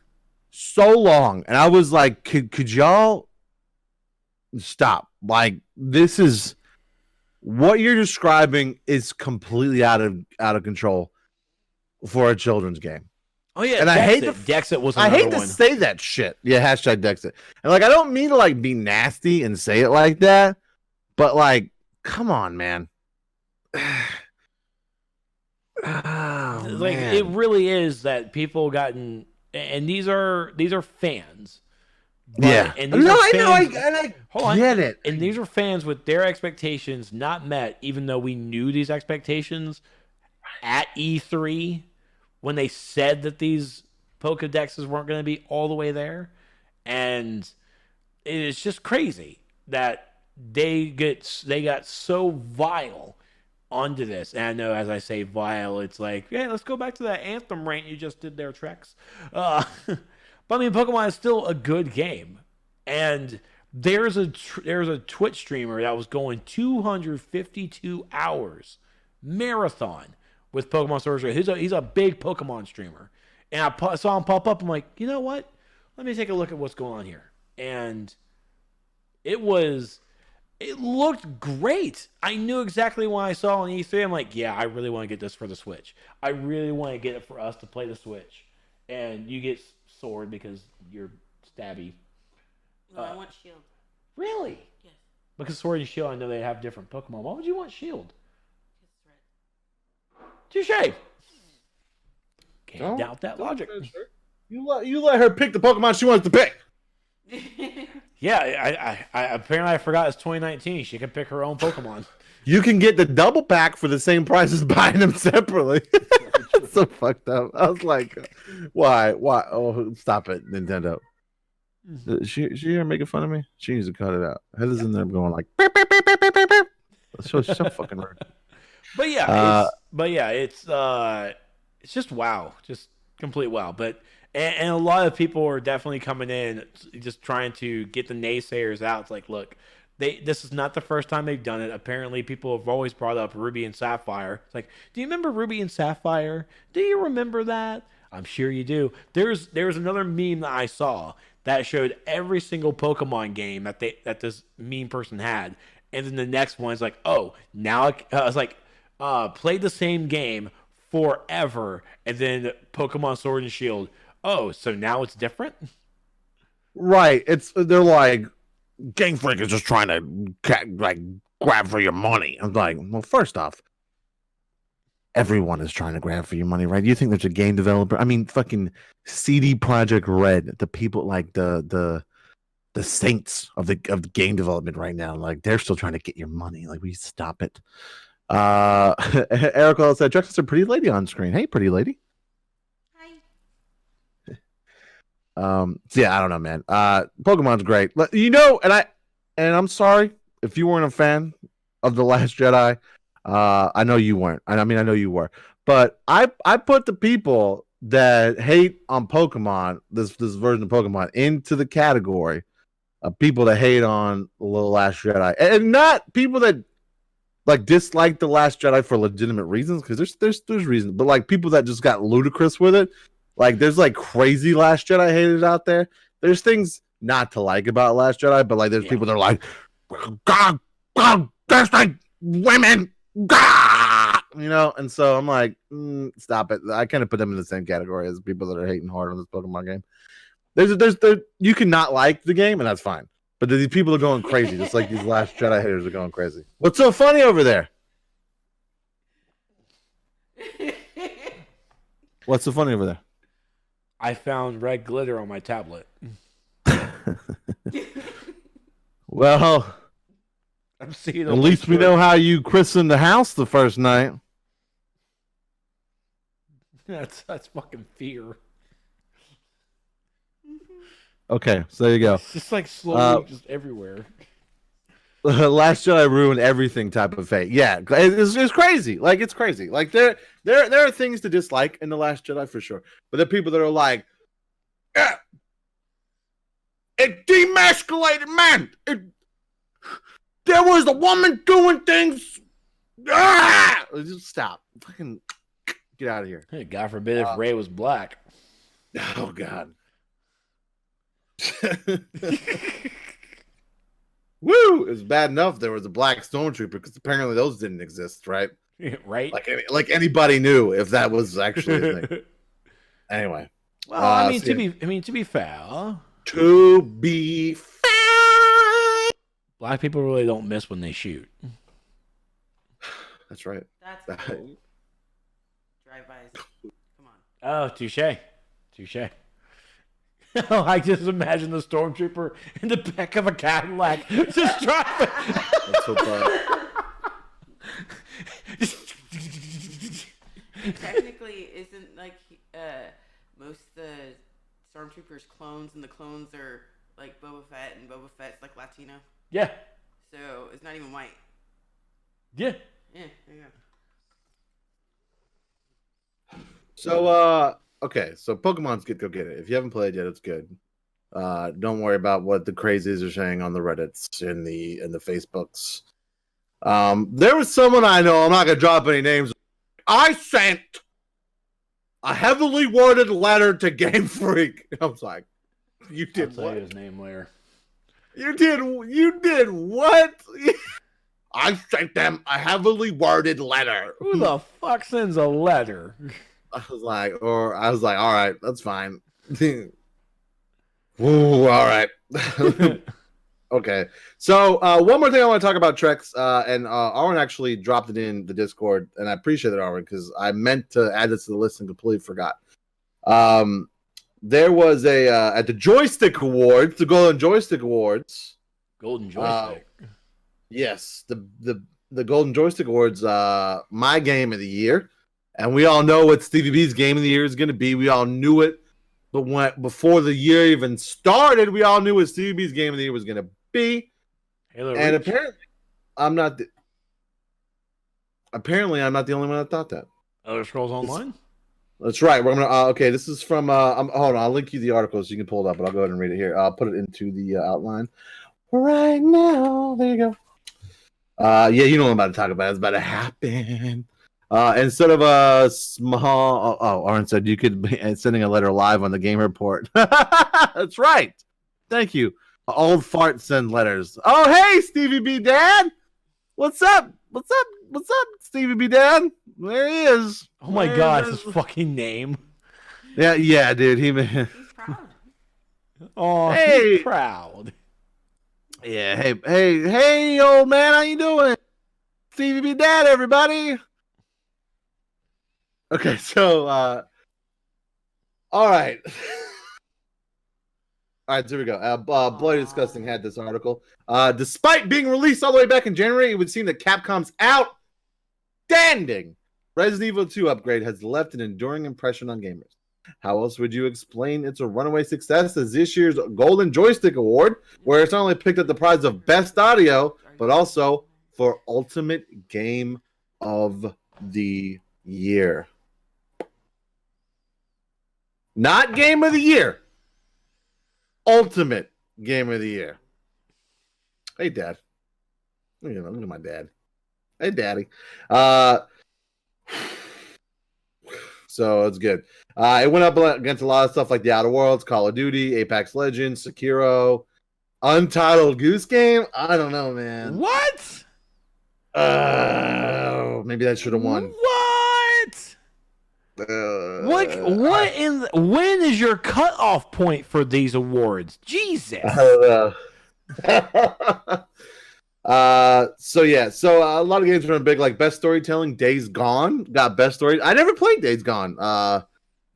so long, and I was like, could y'all stop? Like, this is what you're describing is completely out of control for a children's game. Oh yeah, And I hate to Dexit was I another hate to one. say that shit. Yeah, hashtag Dexit. And like, I don't mean to like be nasty and say it like that, but like, come on, man. Oh, Like man. it really is that people gotten, and these are fans. But, Yeah. and these No, are I know. fans- Hold on. Get it. And these are fans with their expectations not met, even though we knew these expectations at E3 when they said that these Pokedexes weren't going to be all the way there. And it's just crazy that they got so vile onto this. And I know as I say vile, it's like, yeah, let's go back to that Anthem rant you just did there, Trex. But I mean, Pokemon is still a good game. And there's a Twitch streamer that was going 252 hours marathon with Pokemon Sword and Shield. He's a big Pokemon streamer. And I saw him pop up. I'm like, you know what? Let me take a look at what's going on here. And it looked great. I knew exactly what I saw on E3. I'm like, yeah, I really want to get this for the Switch. I really want to get it for us to play the Switch. And you get Sword because you're stabby. No, I want Shield. Really? Yes. Because Sword and Shield, I know they have different Pokemon. Why would you want Shield? Touche. Can't doubt that logic. You let her pick the Pokemon she wants to pick. Yeah, I apparently I forgot it's 2019. She can pick her own Pokemon. You can get the double pack for the same price as buying them separately. That's so fucked up. I was like, why? Oh, stop it, Nintendo. She here making fun of me? She needs to cut it out. Heather's in there going like, beep, beep, beep, beep, beep, beep, beep. That's so fucking rude. But yeah, it's just wow, just complete wow. But and a lot of people are definitely coming in, just trying to get the naysayers out. It's like, look, this is not the first time they've done it. Apparently, people have always brought up Ruby and Sapphire. It's like, do you remember Ruby and Sapphire? Do you remember that? I'm sure you do. There's another meme that I saw that showed every single Pokemon game that this meme person had, and then the next one is like, oh, now it's like, played the same game forever, and then Pokemon Sword and Shield. Oh, so now it's different? Right. They're like, Game Freak is just trying to like grab for your money. I'm like, well, first off, everyone is trying to grab for your money, right? You think there's a game developer? I mean, fucking CD Projekt Red, the people like the saints of the game development right now, like they're still trying to get your money. Like, we stop it. Eric said, Jackson's a pretty lady on screen. Hey, pretty lady. So yeah, I don't know, man. Pokemon's great. And I'm sorry if you weren't a fan of The Last Jedi. I know you weren't. I mean, I know you were. But I put the people that hate on Pokemon, this version of Pokemon, into the category of people that hate on The Last Jedi. And not people that like dislike The Last Jedi for legitimate reasons, because there's reasons, but like people that just got ludicrous with it. Like, there's like crazy Last Jedi haters out there. There's things not to like about Last Jedi, but like there's people that are like, God, there's like women, God, you know. And so I'm like, stop it. I kind of put them in the same category as people that are hating hard on this Pokemon game. There's you can not like the game, and that's fine. But these people are going crazy, just like these Last Jedi haters are going crazy. What's so funny over there? What's so funny over there? I found red glitter on my tablet. Well, I'm seeing at least we know how you christened the house the first night. That's fucking fear. Okay, so there you go. It's just like slowly just everywhere. Last Jedi ruined everything type of fate. Yeah, it's crazy. Like, it's crazy. Like, there are things to dislike in The Last Jedi for sure. But there are people that are like, yeah, it demasculated man. There was a woman doing things. Ah! Just stop. Fucking get out of here. Hey, God forbid if Ray was black. Oh God. Woo! It was bad enough there was a black stormtrooper because apparently those didn't exist, right? Right? Like anybody knew if that was actually a thing. Anyway. Well, I mean, to be fair, black people really don't miss when they shoot. That's right. That's cool. Drive-bys. Come on. Oh, touche. I just imagine the stormtrooper in the back of a Cadillac just driving. That's so fun. Technically, isn't like most of the stormtroopers clones, and the clones are like Boba Fett, and Boba Fett's like Latino. Yeah. So it's not even white. Yeah. Yeah, there you go. So okay, so Pokemon's good, go get it. If you haven't played yet, it's good. Don't worry about what the crazies are saying on the Reddits and the Facebooks. There was someone I know, I'm not gonna drop any names. I sent a heavily worded letter to Game Freak. I was like, you did I'll what? tell you his name later. You did what? I sent them a heavily worded letter. Who the fuck sends a letter? I was like, all right, that's fine. Ooh, all right. Okay. So one more thing I want to talk about Trex, and Arwen actually dropped it in the Discord, and I appreciate it, Arwen, because I meant to add this to the list and completely forgot. There was at the Joystick Awards, the Golden Joystick Awards. Golden Joystick. Yes, the Golden Joystick Awards, my game of the year. And we all know what Stevie B's game of the year is going to be. We all knew it. But before the year even started, we all knew what Stevie B's game of the year was going to be. Halo and Reach. apparently I'm not the only one that thought that. Elder Scrolls Online? That's right. We're gonna okay, this is from hold on, I'll link you the article so you can pull it up, but I'll go ahead and read it here. I'll put it into the outline right now. There you go. Yeah, you know what I'm about to talk about. It's about to happen. Instead of a small, Aaron said you could be sending a letter live on the Game Report. That's right. Thank you. Old fart send letters. Oh, hey, Stevie B Dad. What's up? What's up, Stevie B Dad? There he is. Oh my gosh, his fucking name. Yeah, dude. He's proud. Oh, Hey. he's proud. Yeah, hey, old man, how you doing? Stevie B Dad, everybody. Okay, so all right. All right, so here we go. Bloody Disgusting had this article. Despite being released all the way back in January, it would seem that Capcom's outstanding Resident Evil 2 upgrade has left an enduring impression on gamers. How else would you explain it's a runaway success as this year's Golden Joystick Award, where it's not only picked up the prize of Best Audio, but also for Ultimate Game of the Year. Not Game of the Year. Ultimate Game of the Year. Hey, Dad. Look at my dad. Hey, Daddy. So it's good. It went up against a lot of stuff like The Outer Worlds, Call of Duty, Apex Legends, Sekiro, Untitled Goose Game. I don't know, man. What? Maybe that should have won. What? When is your cutoff point for these awards? Jesus. I don't know. So a lot of games are big, like Best Storytelling. Days Gone got Best Story. I never played Days Gone.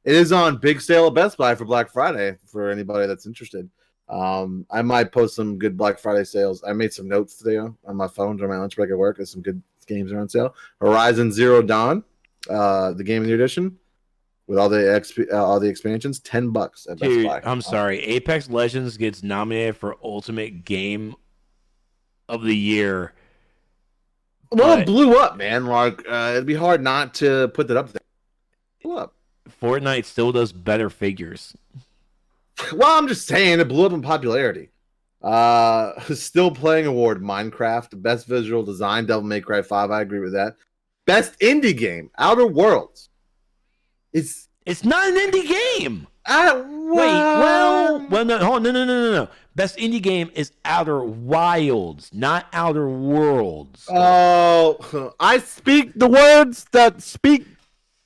It is on big sale at Best Buy for Black Friday for anybody that's interested. I might post some good Black Friday sales. I made some notes today on my phone during my lunch break at work. There's some good games are on sale. Horizon Zero Dawn, the Game of the Edition, with all the expansions, $10 at Best Dude, Buy. I'm sorry. Apex Legends gets nominated for Ultimate Game of the Year. Well, it blew up, man. Like it'd be hard not to put that up there. It blew up. Fortnite still does better figures. Well, I'm just saying it blew up in popularity. Still playing award, Minecraft, Best Visual Design, Devil May Cry 5. I agree with that. Best indie game, Outer Worlds. It's not an indie game. Well, Wait, well, no, hold on, no. Best indie game is Outer Wilds, not Outer Worlds. Oh, I speak the words that speak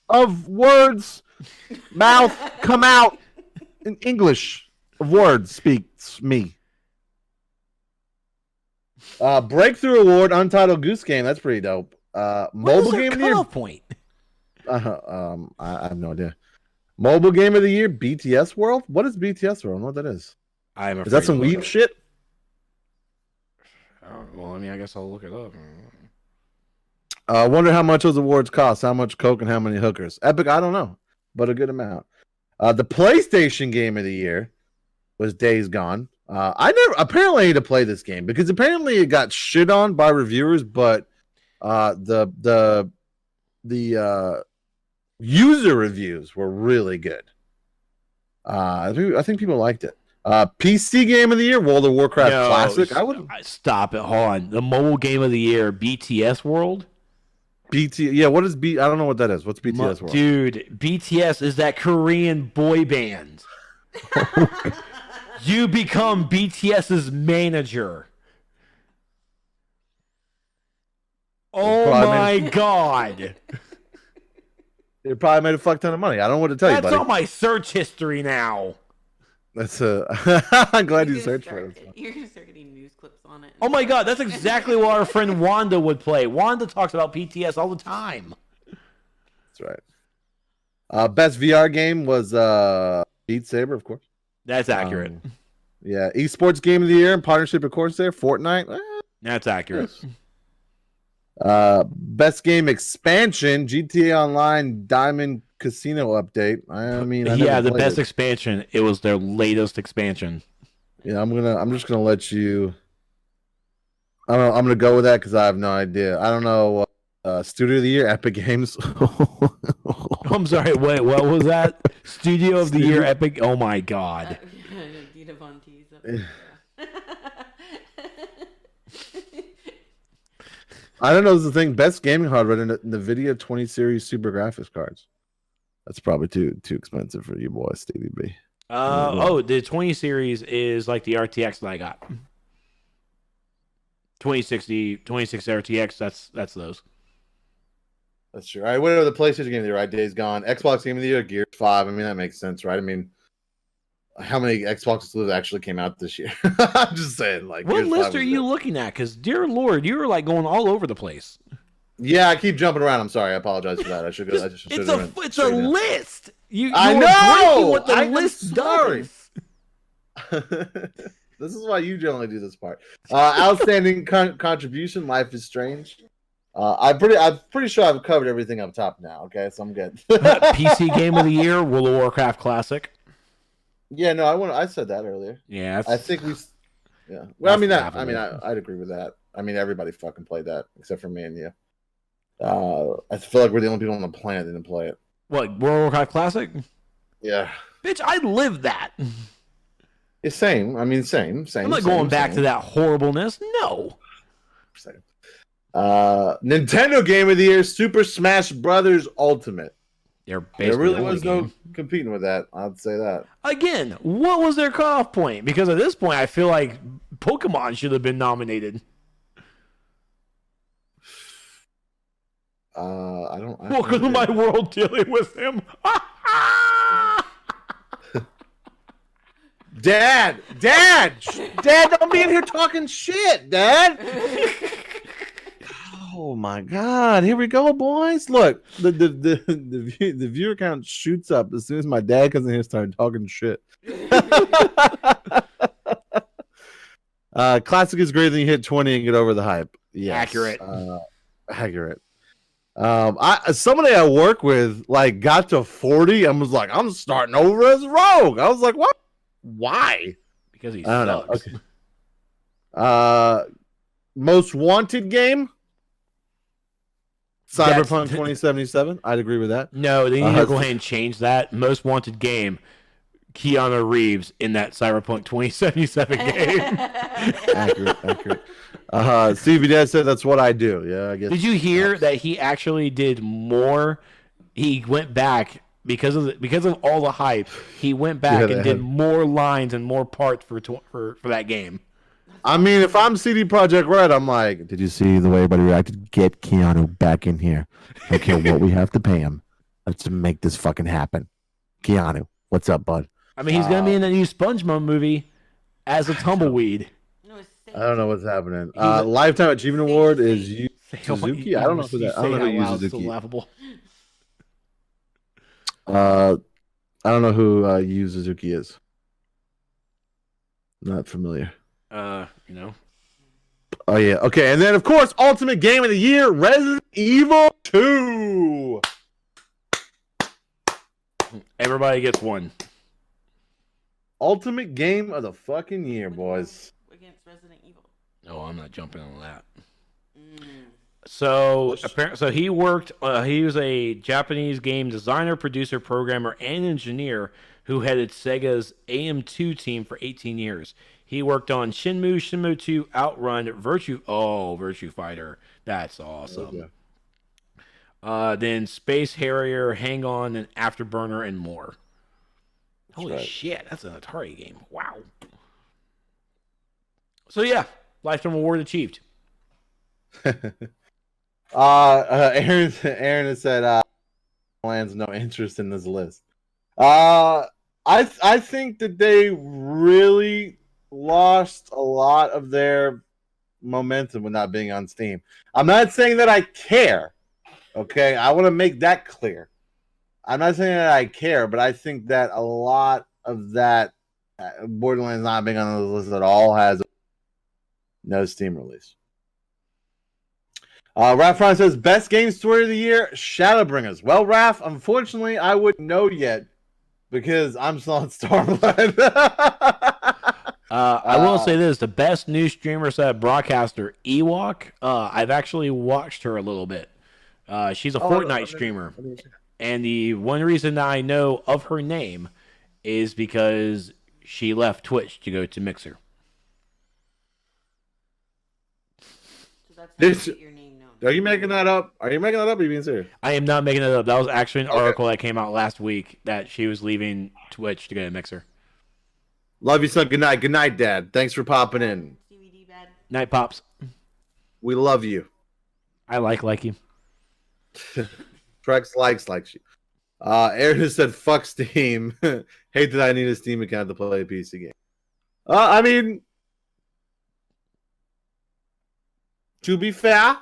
of words. Mouth come out in English. Of words speaks me. Breakthrough Award, Untitled Goose Game. That's pretty dope. Mobile Game of the Year. Point? I have no idea. Mobile Game of the Year, BTS World. What is BTS World? I don't know what that is. Is that some weeb shit? Well, I mean, I guess I'll look it up. I wonder how much those awards cost. How much coke and how many hookers? Epic, I don't know, but a good amount. The PlayStation Game of the Year was Days Gone. I apparently need to play this game because apparently it got shit on by reviewers, but the user reviews were really good. I think people liked it. PC Game of the Year, World of Warcraft Classic. I would stop it. Hold on. The Mobile Game of the Year, BTS World. Yeah, what is I don't know what that is. What's BTS World? Dude, BTS is that Korean boy band. You become BTS's manager. Oh my god. It probably made a fuck ton of money. I don't know what to tell you, buddy. That's on my search history now. That's I'm glad you searched for it. You're gonna start getting news clips on it. Oh my god, that's exactly what our friend Wanda would play. Wanda talks about PTS all the time. That's right. Best VR game was Beat Saber, of course. That's accurate. Yeah, esports game of the year in partnership with Corsair, Fortnite. That's accurate. Best game expansion, GTA Online Diamond Casino update. I mean, the best expansion. It was their latest expansion. Yeah, I'm just gonna let you. I'm gonna go with that because I have no idea. I don't know. Studio of the Year, Epic Games. I'm sorry. Wait, what was that? Studio of the Year, Epic. Oh my god. I don't know. This is the thing. Best gaming hardware in the NVIDIA 20 series super graphics cards. That's probably too expensive for you boys, Stevie B. The 20 series is like the RTX that I got. 2060, 26 RTX. That's those. That's true. All right, whatever the PlayStation game of the year, right? Days Gone. Xbox game of the year, Gears 5. I mean, that makes sense, right? I mean, how many Xbox exclusives actually came out this year? I'm just saying, like, what Gears list 5 are you looking at? Because, dear Lord, you were like going all over the place. Yeah, I keep jumping around. I'm sorry. I apologize for that. I should go. It's a list. I know what the list does. This is why you generally do this part. Outstanding contribution. Life is Strange. I'm pretty sure I've covered everything up top now. Okay, so I'm good. PC Game of the Year, World of Warcraft Classic. Yeah, no, I said that earlier. Yeah, I think we. Yeah, well, I'd agree with that. I mean, everybody fucking played that except for me and you. I feel like we're the only people on the planet that didn't play it. What, World of Warcraft Classic? Yeah, bitch, I lived that. It's same. I mean, same. I'm not going back to that horribleness. No. Same. Nintendo Game of the Year, Super Smash Brothers Ultimate. There really was no competing with that. I'd say that. Again, what was their cutoff point? Because at this point, I feel like Pokemon should have been nominated. Welcome to my world dealing with him. Dad, don't be in here talking shit, Dad. Oh my God! Here we go, boys. Look, the viewer count shoots up as soon as my dad comes in here and started talking shit. Classic is greater than you hit 20 and get over the hype. Yes. Accurate. Somebody I work with like got to 40 and was like, I'm starting over as Rogue. I was like, what? Why? Because he sucks. Okay. Most wanted game? Cyberpunk 2077. I'd agree with that. No, they need to go ahead and change that. Most wanted game. Keanu Reeves in that Cyberpunk 2077 game. Accurate. Stevie Dad said that's what I do. Yeah, I guess. Did you hear that he actually did more? He went back because of all the hype. He went back and did more lines and more parts for that game. I mean, if I'm CD Projekt Red, I'm like, did you see the way everybody reacted? Get Keanu back in here. I don't care what we have to pay him. Let's make this fucking happen. Keanu, what's up, bud? I mean, he's gonna be in the new SpongeBob movie as a tumbleweed. I don't know what's happening. Lifetime Achievement Award is Yu Suzuki. I don't know who that. I don't know who Yu Suzuki. Laughable. I don't know who Yu Suzuki is. Not familiar. You know. Oh yeah. Okay, and then of course, Ultimate Game of the Year, Resident Evil 2. Everybody gets one. Ultimate Game of the fucking year, boys. Against Resident Evil. No, I'm not jumping on that. So he worked. He was a Japanese game designer, producer, programmer, and engineer who headed Sega's AM2 team for 18 years. He worked on Shenmue 2, Outrun, Virtue Fighter. That's awesome. Okay. Then Space Harrier, Hang On, and Afterburner, and more. Holy shit, that's an Atari game. Wow. So yeah, Lifetime Award achieved. Aaron has said lands no interest in this list. I think that they really lost a lot of their momentum with not being on Steam. I'm not saying that I care. Okay, I want to make that clear. I'm not saying that I care, but I think that a lot of that Borderlands not being on the list at all has no Steam release. Raph Ron says, best game story of the year, Shadowbringers. Well, Raph, unfortunately, I wouldn't know yet because I'm still on Starlight. I will say this, the best new streamer set broadcaster, Ewok, I've actually watched her a little bit. She's a Fortnite streamer. And the one reason that I know of her name is because she left Twitch to go to Mixer. So that's how you get your name known. Are you making that up? Are you making that up or are you being serious? I am not making it up. That was actually an article that came out last week that she was leaving Twitch to go to Mixer. Love you, son. Good night. Good night, Dad. Thanks for popping in. Night, Pops. We love you. I like you. Trex likes you. Aaron has said, fuck Steam. Hate that I need a Steam account to play a PC game. I mean, to be fair,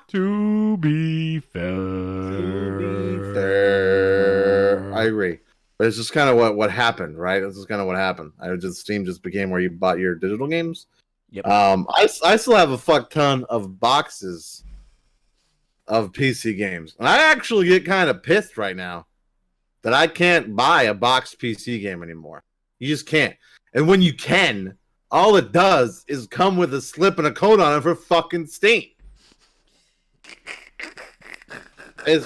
I agree. But it's just kind of what happened, right? This is kind of what happened. Steam just became where you bought your digital games. Yep. I still have a fuck ton of boxes of PC games. And I actually get kind of pissed right now that I can't buy a boxed PC game anymore. You just can't. And when you can, all it does is come with a slip and a code on it for fucking Steam. I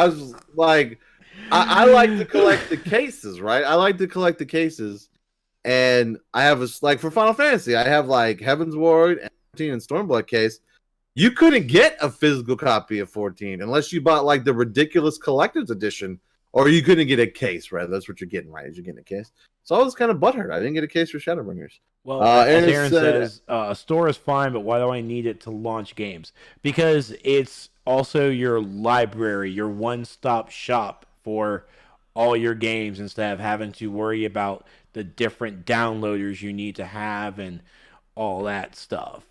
was like, I like to collect the cases, right? I like to collect the cases. And I have like for Final Fantasy, I have like Heaven's Ward, 14, and Stormblood case. You couldn't get a physical copy of 14 unless you bought like the ridiculous collector's edition, or you couldn't get a case, right? That's what you're getting, right? Is you're getting a case. So I was kind of butthurt. I didn't get a case for Shadowbringers. Well, as Aaron says, a store is fine, but why do I need it to launch games? Because it's also your library, your one-stop shop for all your games instead of having to worry about the different downloaders you need to have and all that stuff.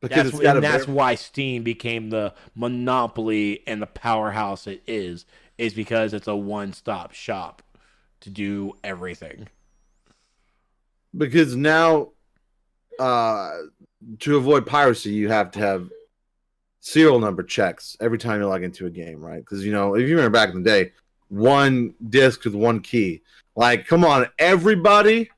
Because that's why Steam became the monopoly and the powerhouse it is because it's a one-stop shop to do everything. Because now, to avoid piracy, you have to have serial number checks every time you log into a game, right? Because, you know, if you remember back in the day, one disc with one key. Like, come on, everybody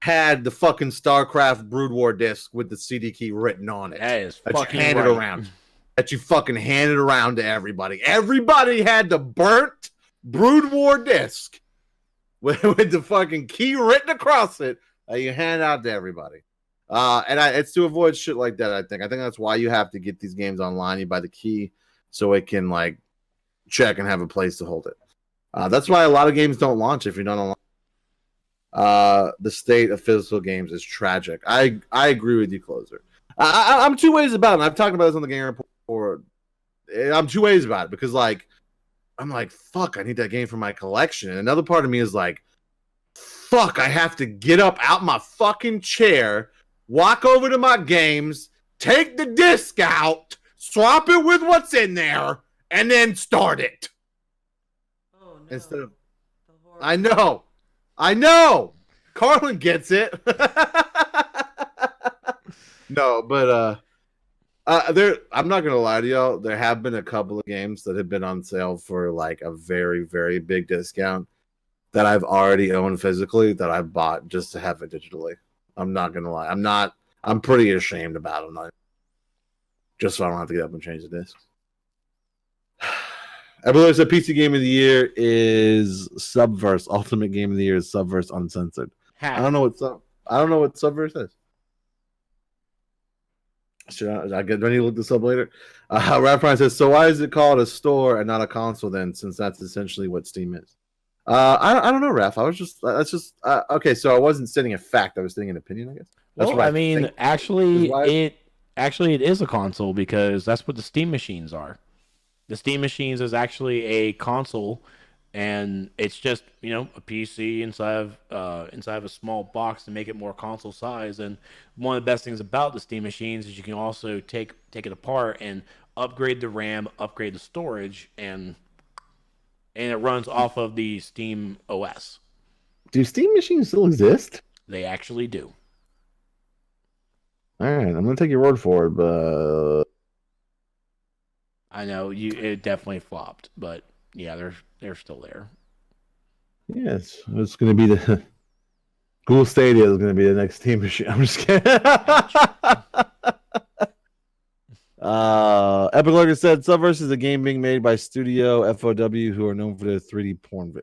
had the fucking StarCraft Brood War disc with the CD key written on it. That is fucking you handed around. That you fucking handed around to everybody. Everybody had the burnt Brood War disc with the fucking key written across it that you hand out to everybody. It's to avoid shit like that. I think that's why you have to get these games online. You buy the key so it can like check and have a place to hold it. That's why a lot of games don't launch if you're not online. The state of physical games is tragic. I agree with you, Closer. I'm two ways about it. I've talked about this on the Game Report before. I'm two ways about it because like I'm like, fuck, I need that game for my collection. And another part of me is like, fuck, I have to get up out my fucking chair, walk over to my games, take the disc out, swap it with what's in there, and then start it. Oh no. Instead of, I know. Carlin gets it. No, but I'm not gonna lie to y'all. There have been a couple of games that have been on sale for like a very, very big discount that I've already owned physically that I bought just to have it digitally. I'm not gonna lie. I'm pretty ashamed about them. Just so I don't have to get up and change the disc. I believe the PC Game of the Year is Subverse. Ultimate Game of the Year is Subverse Uncensored. I don't know what Subverse is. Do I need to look this up later? Rapprine says, so why is it called a store and not a console then, since that's essentially what Steam is? I don't know, Raph. Okay, so I wasn't stating a fact. I was stating an opinion, I guess. It is a console because that's what the Steam machines are. The Steam machines is actually a console, and it's just a PC inside of a small box to make it more console size. And one of the best things about the Steam machines is you can also take it apart and upgrade the RAM, upgrade the storage, and it runs off of the Steam OS. Do Steam machines still exist? They actually do. All right, I'm gonna take your word for it, but I know it definitely flopped, but yeah, they're still there. Yes, it's gonna be the Google Stadia is gonna be the next Steam machine. I'm just kidding. Epic Lurker said Subverse is a game being made by Studio FOW, who are known for their 3D porn.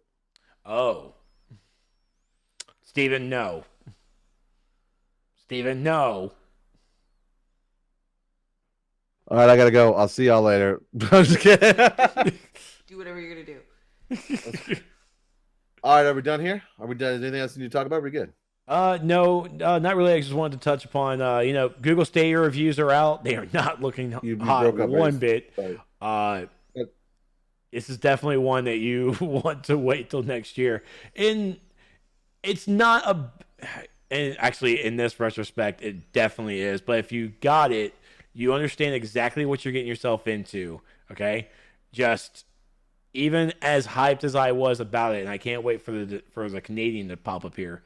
Oh, Steven, no. Steven, no. All right, I gotta go. I'll see y'all later. I'm just kidding. Do whatever you're gonna do. All right, are we done here? Are we done? Is anything else you need to talk about? Are we good? No, not really. I just wanted to touch upon, Google Stadia reviews are out. They are not looking hot one bit. This is definitely one that you want to wait till next year. And it's not and actually in this retrospect, it definitely is. But if you got it, you understand exactly what you're getting yourself into. Okay, just even as hyped as I was about it, and I can't wait for the Canadian to pop up here.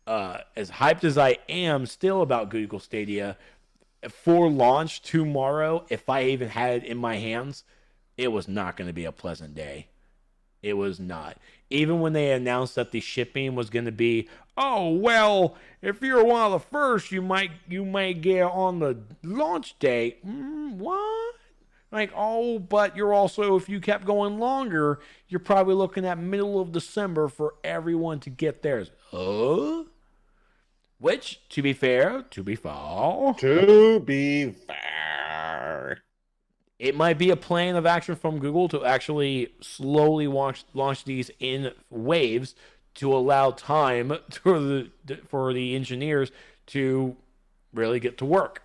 As hyped as I am still about Google Stadia, for launch tomorrow, if I even had it in my hands, it was not going to be a pleasant day. It was not. Even when they announced that the shipping was going to be, oh, well, if you're one of the first, you might get on the launch date. What? Like, oh, but you're also, if you kept going longer, you're probably looking at middle of December for everyone to get theirs. Which, to be fair, it might be a plan of action from Google to actually slowly launch these in waves to allow time for the engineers to really get to work.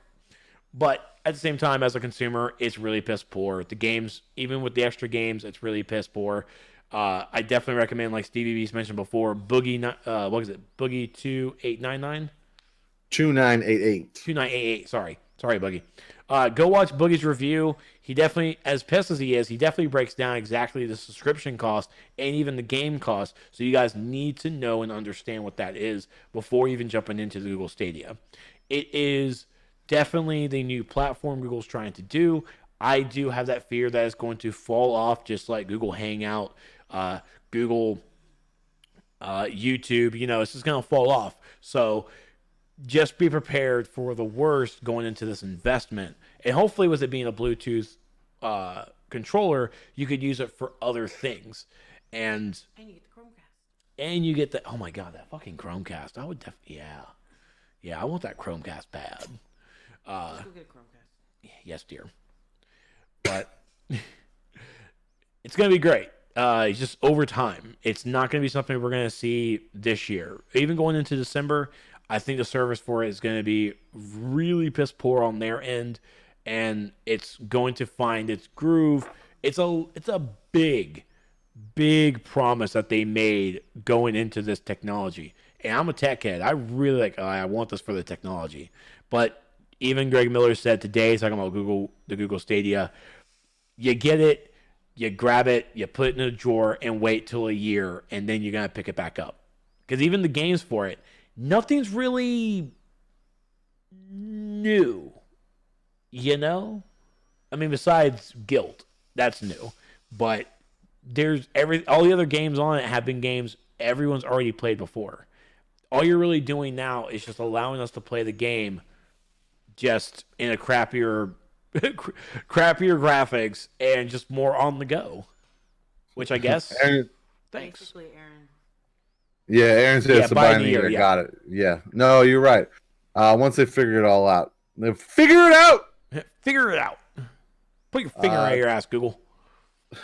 But at the same time, as a consumer, it's really piss poor. The games, even with the extra games, it's really piss poor. I definitely recommend, like Stevie B's mentioned before, Boogie 2899? 2988. 2988, sorry, Boogie. Go watch Boogie's review. He definitely, as pissed as he is, he definitely breaks down exactly the subscription cost and even the game cost. So you guys need to know and understand what that is before even jumping into the Google Stadia. It is definitely the new platform Google's trying to do. I do have that fear that it's going to fall off just like Google Hangout, Google YouTube. It's just going to fall off. So just be prepared for the worst going into this investment. And hopefully with it being a Bluetooth controller, you could use it for other things. And you get the Chromecast. and you get that. Oh my god, that fucking Chromecast. I would definitely, yeah. I want that Chromecast bad. Let's go get a Chromecast. Yes, dear. But it's gonna be great. It's just over time. It's not gonna be something we're gonna see this year. Even going into December, I think the service for it is gonna be really piss poor on their end, and it's going to find its groove. It's a big promise that they made going into this technology. And I'm a tech head. I really I want this for the technology. But even Greg Miller said today, talking about the Google Stadia, you get it, you grab it, you put it in a drawer and wait till a year, and then you're going to pick it back up. Because even the games for it, nothing's really new. You know? I mean, besides Guild, that's new. But there's all the other games on it have been games everyone's already played before. All you're really doing now is just allowing us to play the game just in a crappier graphics and just more on the go. Which I guess thanks. Basically, Aaron. Yeah, Aaron said it's a binary year. Yeah. Got it. Yeah. No, you're right. Once they figure it all out. Figure it out! Figure it out. Put your finger out your ass, Google.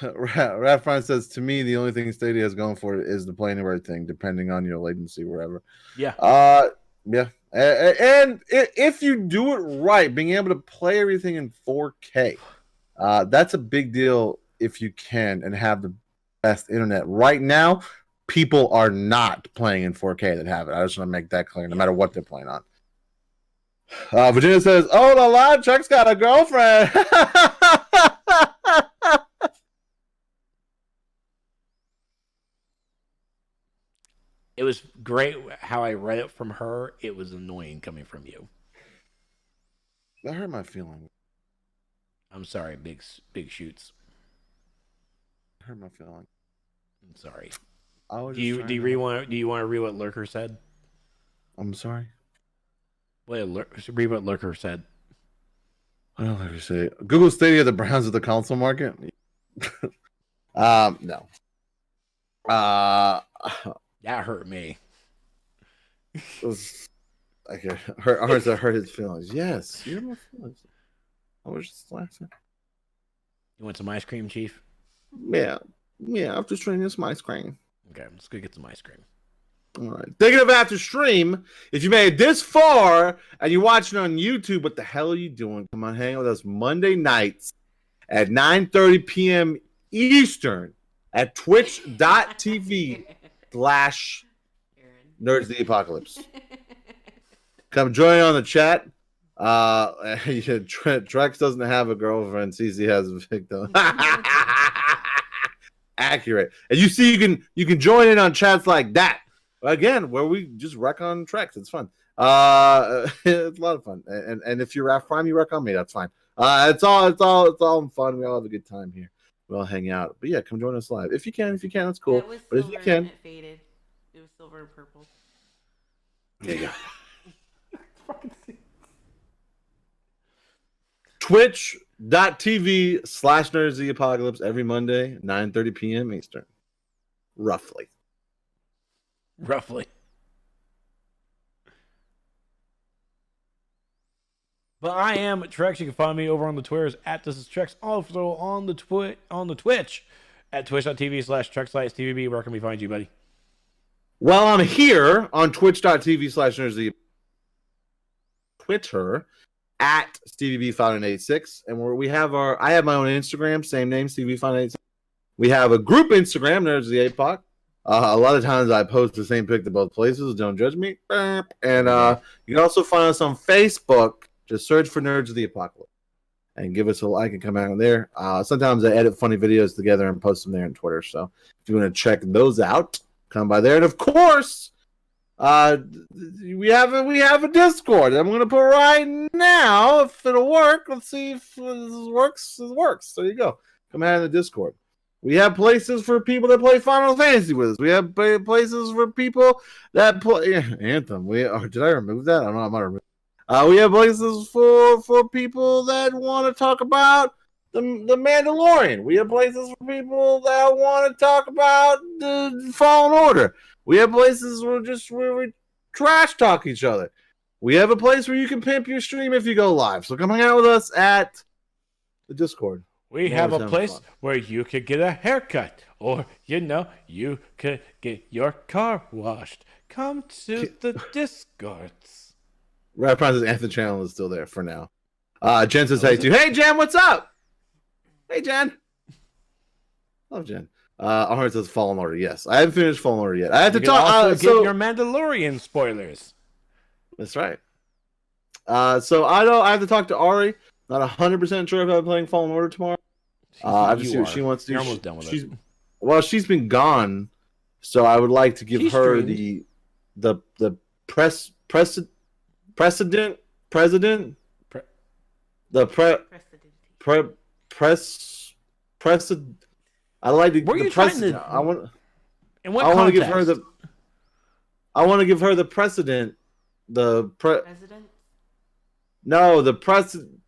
Rafron says, to me, the only thing Stadia has going for it is the play anywhere thing, depending on your latency, wherever. Yeah. Yeah. And if you do it right, being able to play everything in 4K, that's a big deal if you can and have the best internet. Right now, people are not playing in 4K that have it. I just want to make that clear, no matter what they're playing on. Virginia says, oh, la la, Chuck's got a girlfriend. It was great how I read it from her. It was annoying coming from you. That hurt my feelings. I'm sorry, big shoots. That hurt my feelings. I'm sorry. Do you want to read what Lurker said? I'm sorry. Wait, read what Lurker said. What did Lurker say? Google Stadia, the Browns of the console market. No. That hurt me. Hurt his feelings. Yes, you know my feelings. I was just laughing. You want some ice cream, Chief? Yeah. After stream, this my ice cream. Okay, let's go get some ice cream. All right. Thinking of after stream, if you made it this far and you're watching on YouTube, what the hell are you doing? Come on, hang out with us Monday nights at 9:30 p.m. Eastern at twitch.tv/Nerds the Apocalypse. Come join on the chat. Trex doesn't have a girlfriend. CC has a victim. Accurate. And you see, you can join in on chats like that. Again, where we just wreck on Trex. It's fun. It's a lot of fun. And if you're Raf Prime, you wreck on me. That's fine. It's all fun. We all have a good time here. We all hang out. But yeah, come join us live if you can. That's cool. It was but if you can, it faded. It was silver and purple. There you go. Twitch.tv/Nerds the Apocalypse every Monday, 9:30 p.m. Eastern. Roughly. But I am Trex. You can find me over on the Twitters at This Is Trex. Also on the Twitch at twitch.tv/TrexLightsTVB. Where can we find you, buddy? Well, I'm here on twitch.tv/Nerds the Twitter at StevieB5986, and I have my own Instagram, same name, StevieB5986. We have a group Instagram, Nerds of the APOC. A lot of times I post the same pic to both places. Don't judge me. And you can also find us on Facebook. Just search for Nerds of the Apocalypse and give us a like and come out on there. Sometimes I edit funny videos together and post them there on Twitter. So if you want to check those out, come by there. And of course, we have a Discord. I'm going to put right now if it'll work. Let's see if this works. It works. There you go. Come out in the Discord. We have places for people that play Final Fantasy with us. We have places for people that play Anthem. Did I remove that? I don't know. I might remove. We have places for people that want to talk about the Mandalorian. We have places for people that want to talk about the Fallen Order. We have places where we trash talk each other. We have a place where you can pimp your stream if you go live. So come hang out with us at the Discord. We have a place where you could get a haircut, or you could get your car washed. Come to the Discords. Rat Prime's Anthem channel is still there for now. Jen says hey too. Hey Jen, what's up? Hey Jen. Love Jen. Arnold says Fallen Order. Yes, I haven't finished Fallen Order yet. I have to talk. Get your Mandalorian spoilers. That's right. So I have to talk to Ari. Not 100% sure if I'm playing Fallen Order tomorrow. I have to see what she wants to do. You're almost done with it. Well, she's been gone, so I would like to give her the precedent. I like to. Were you trying to? I want. In what I want to give context? her the. I want to give her the precedent. President? No, the precedent.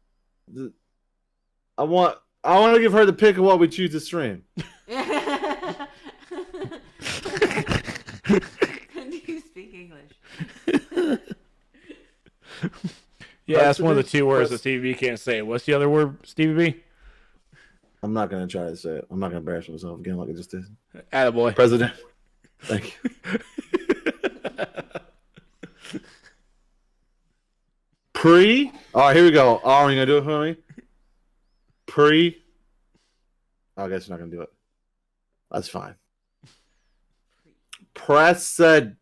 I want to give her the pick of what we choose to stream. Do you speak English? Yeah, that's one of the two words that Stevie B can't say. What's the other word, Stevie B? I'm not going to try to say it. I'm not going to embarrass myself again like I just did. Attaboy. President. Thank you. Pre. All right, here we go. Oh, are you going to do it for me? Pre. Oh, I guess you're not going to do it. That's fine. President.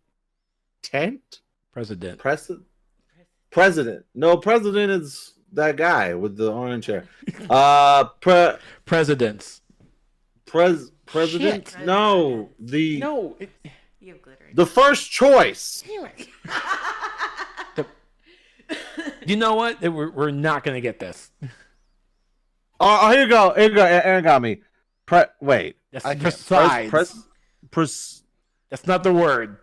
President. No, president is that guy with the orange hair. Presidents. President? Shit. No. You have glitter. The first choice. You know what? We're not going to get this. Oh, here you go. Aaron got me. Wait. That's precise. That's not the word.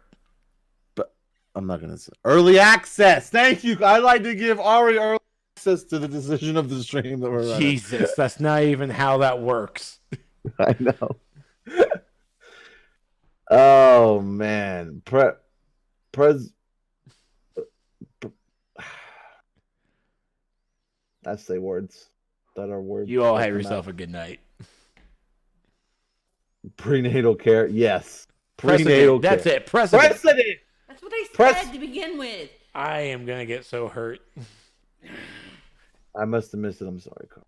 But I'm not gonna say early access. Thank you. I'd like to give Ari early access to the decision of the stream that we're running. Jesus, that's not even how that works. I know. Oh man, I say words that are words. You all have yourself a good night. Prenatal care, yes. Prenatal care. That's it. President. That's what I said to begin with. I am gonna get so hurt. I must have missed it. I'm sorry, Carl.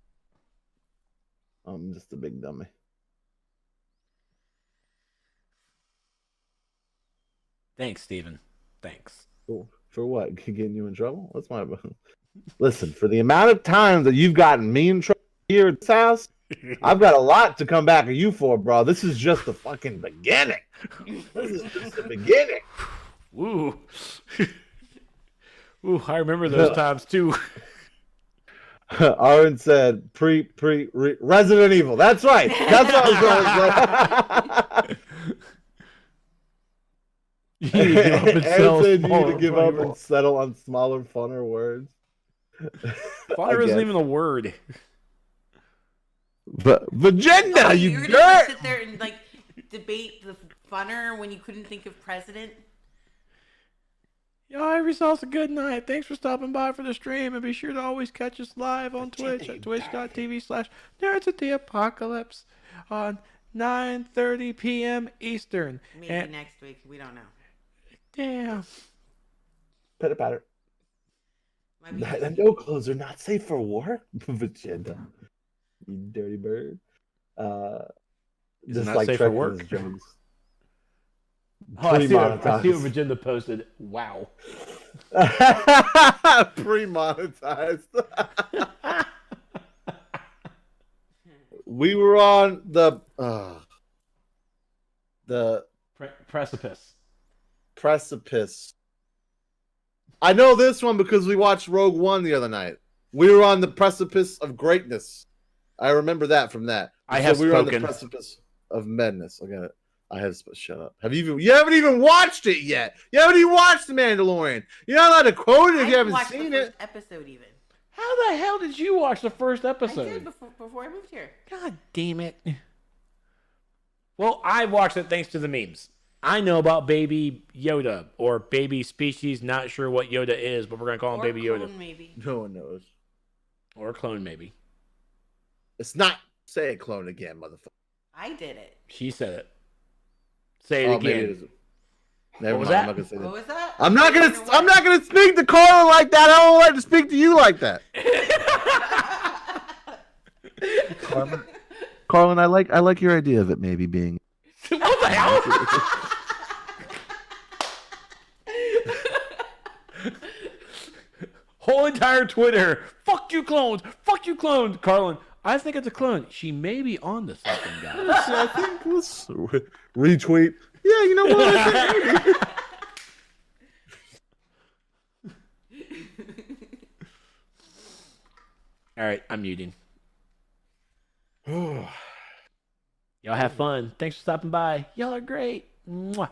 I'm just a big dummy. Thanks, Steven. Thanks. Cool. For what? Getting you in trouble? That's my. Listen, for the amount of time that you've gotten me in trouble here at this house, I've got a lot to come back at you for, bro. This is just the fucking beginning. This is just the beginning. Ooh. Ooh, I remember those times too. Aaron said Resident Evil. That's right. That's what I was going to say. You need to give up and Aaron said you need to give up and settle on smaller, funner words. Funner isn't even a word. But vagina, you were dirt! gonna sit there and like debate the funner when you couldn't think of president. Yo, have yourselves a good night. Thanks for stopping by for the stream, and be sure to always catch us live on Twitch at twitch.tv/Nerds of the Apocalypse on 9:30 p.m. Eastern. Maybe next week. We don't know. Damn. Pitter-patter. No clothes are not safe for work. Vagina. You dirty bird. Is it not safe for work? Oh, I see what Vagina posted. Wow. Pre-monetized. We were on the precipice. I know this one because we watched Rogue One the other night. We were on the precipice of greatness. I remember that from that. We were on the precipice of madness. I got it. I have to shut up. You haven't even watched it yet. You haven't even watched The Mandalorian. You're not allowed to quote it if you haven't seen it. Episode even. How the hell did you watch the first I episode? did before I moved here. God damn it. Well, I watched it thanks to the memes. I know about Baby Yoda or Baby Species. Not sure what Yoda is, but we're going to call him Or Baby clone, Yoda. maybe. No one knows. Or clone, maybe. It's not. Say it, clone again, motherfucker. I did it. She said it. Say it Oh, maybe it again. is. Never What was mind. that? I'm not gonna say What that. was that? I'm not gonna speak to Carla like that. I don't like to speak to you like that. Carlin, I like your idea of it maybe being. What the hell? Whole entire Twitter. Fuck you, clones. Fuck you, clones. Carlin, I think it's a clone. She may be on to something, guys. I think let's retweet. Yeah, you know what? All right, I'm muting. Y'all have fun. Thanks for stopping by. Y'all are great. Mwah.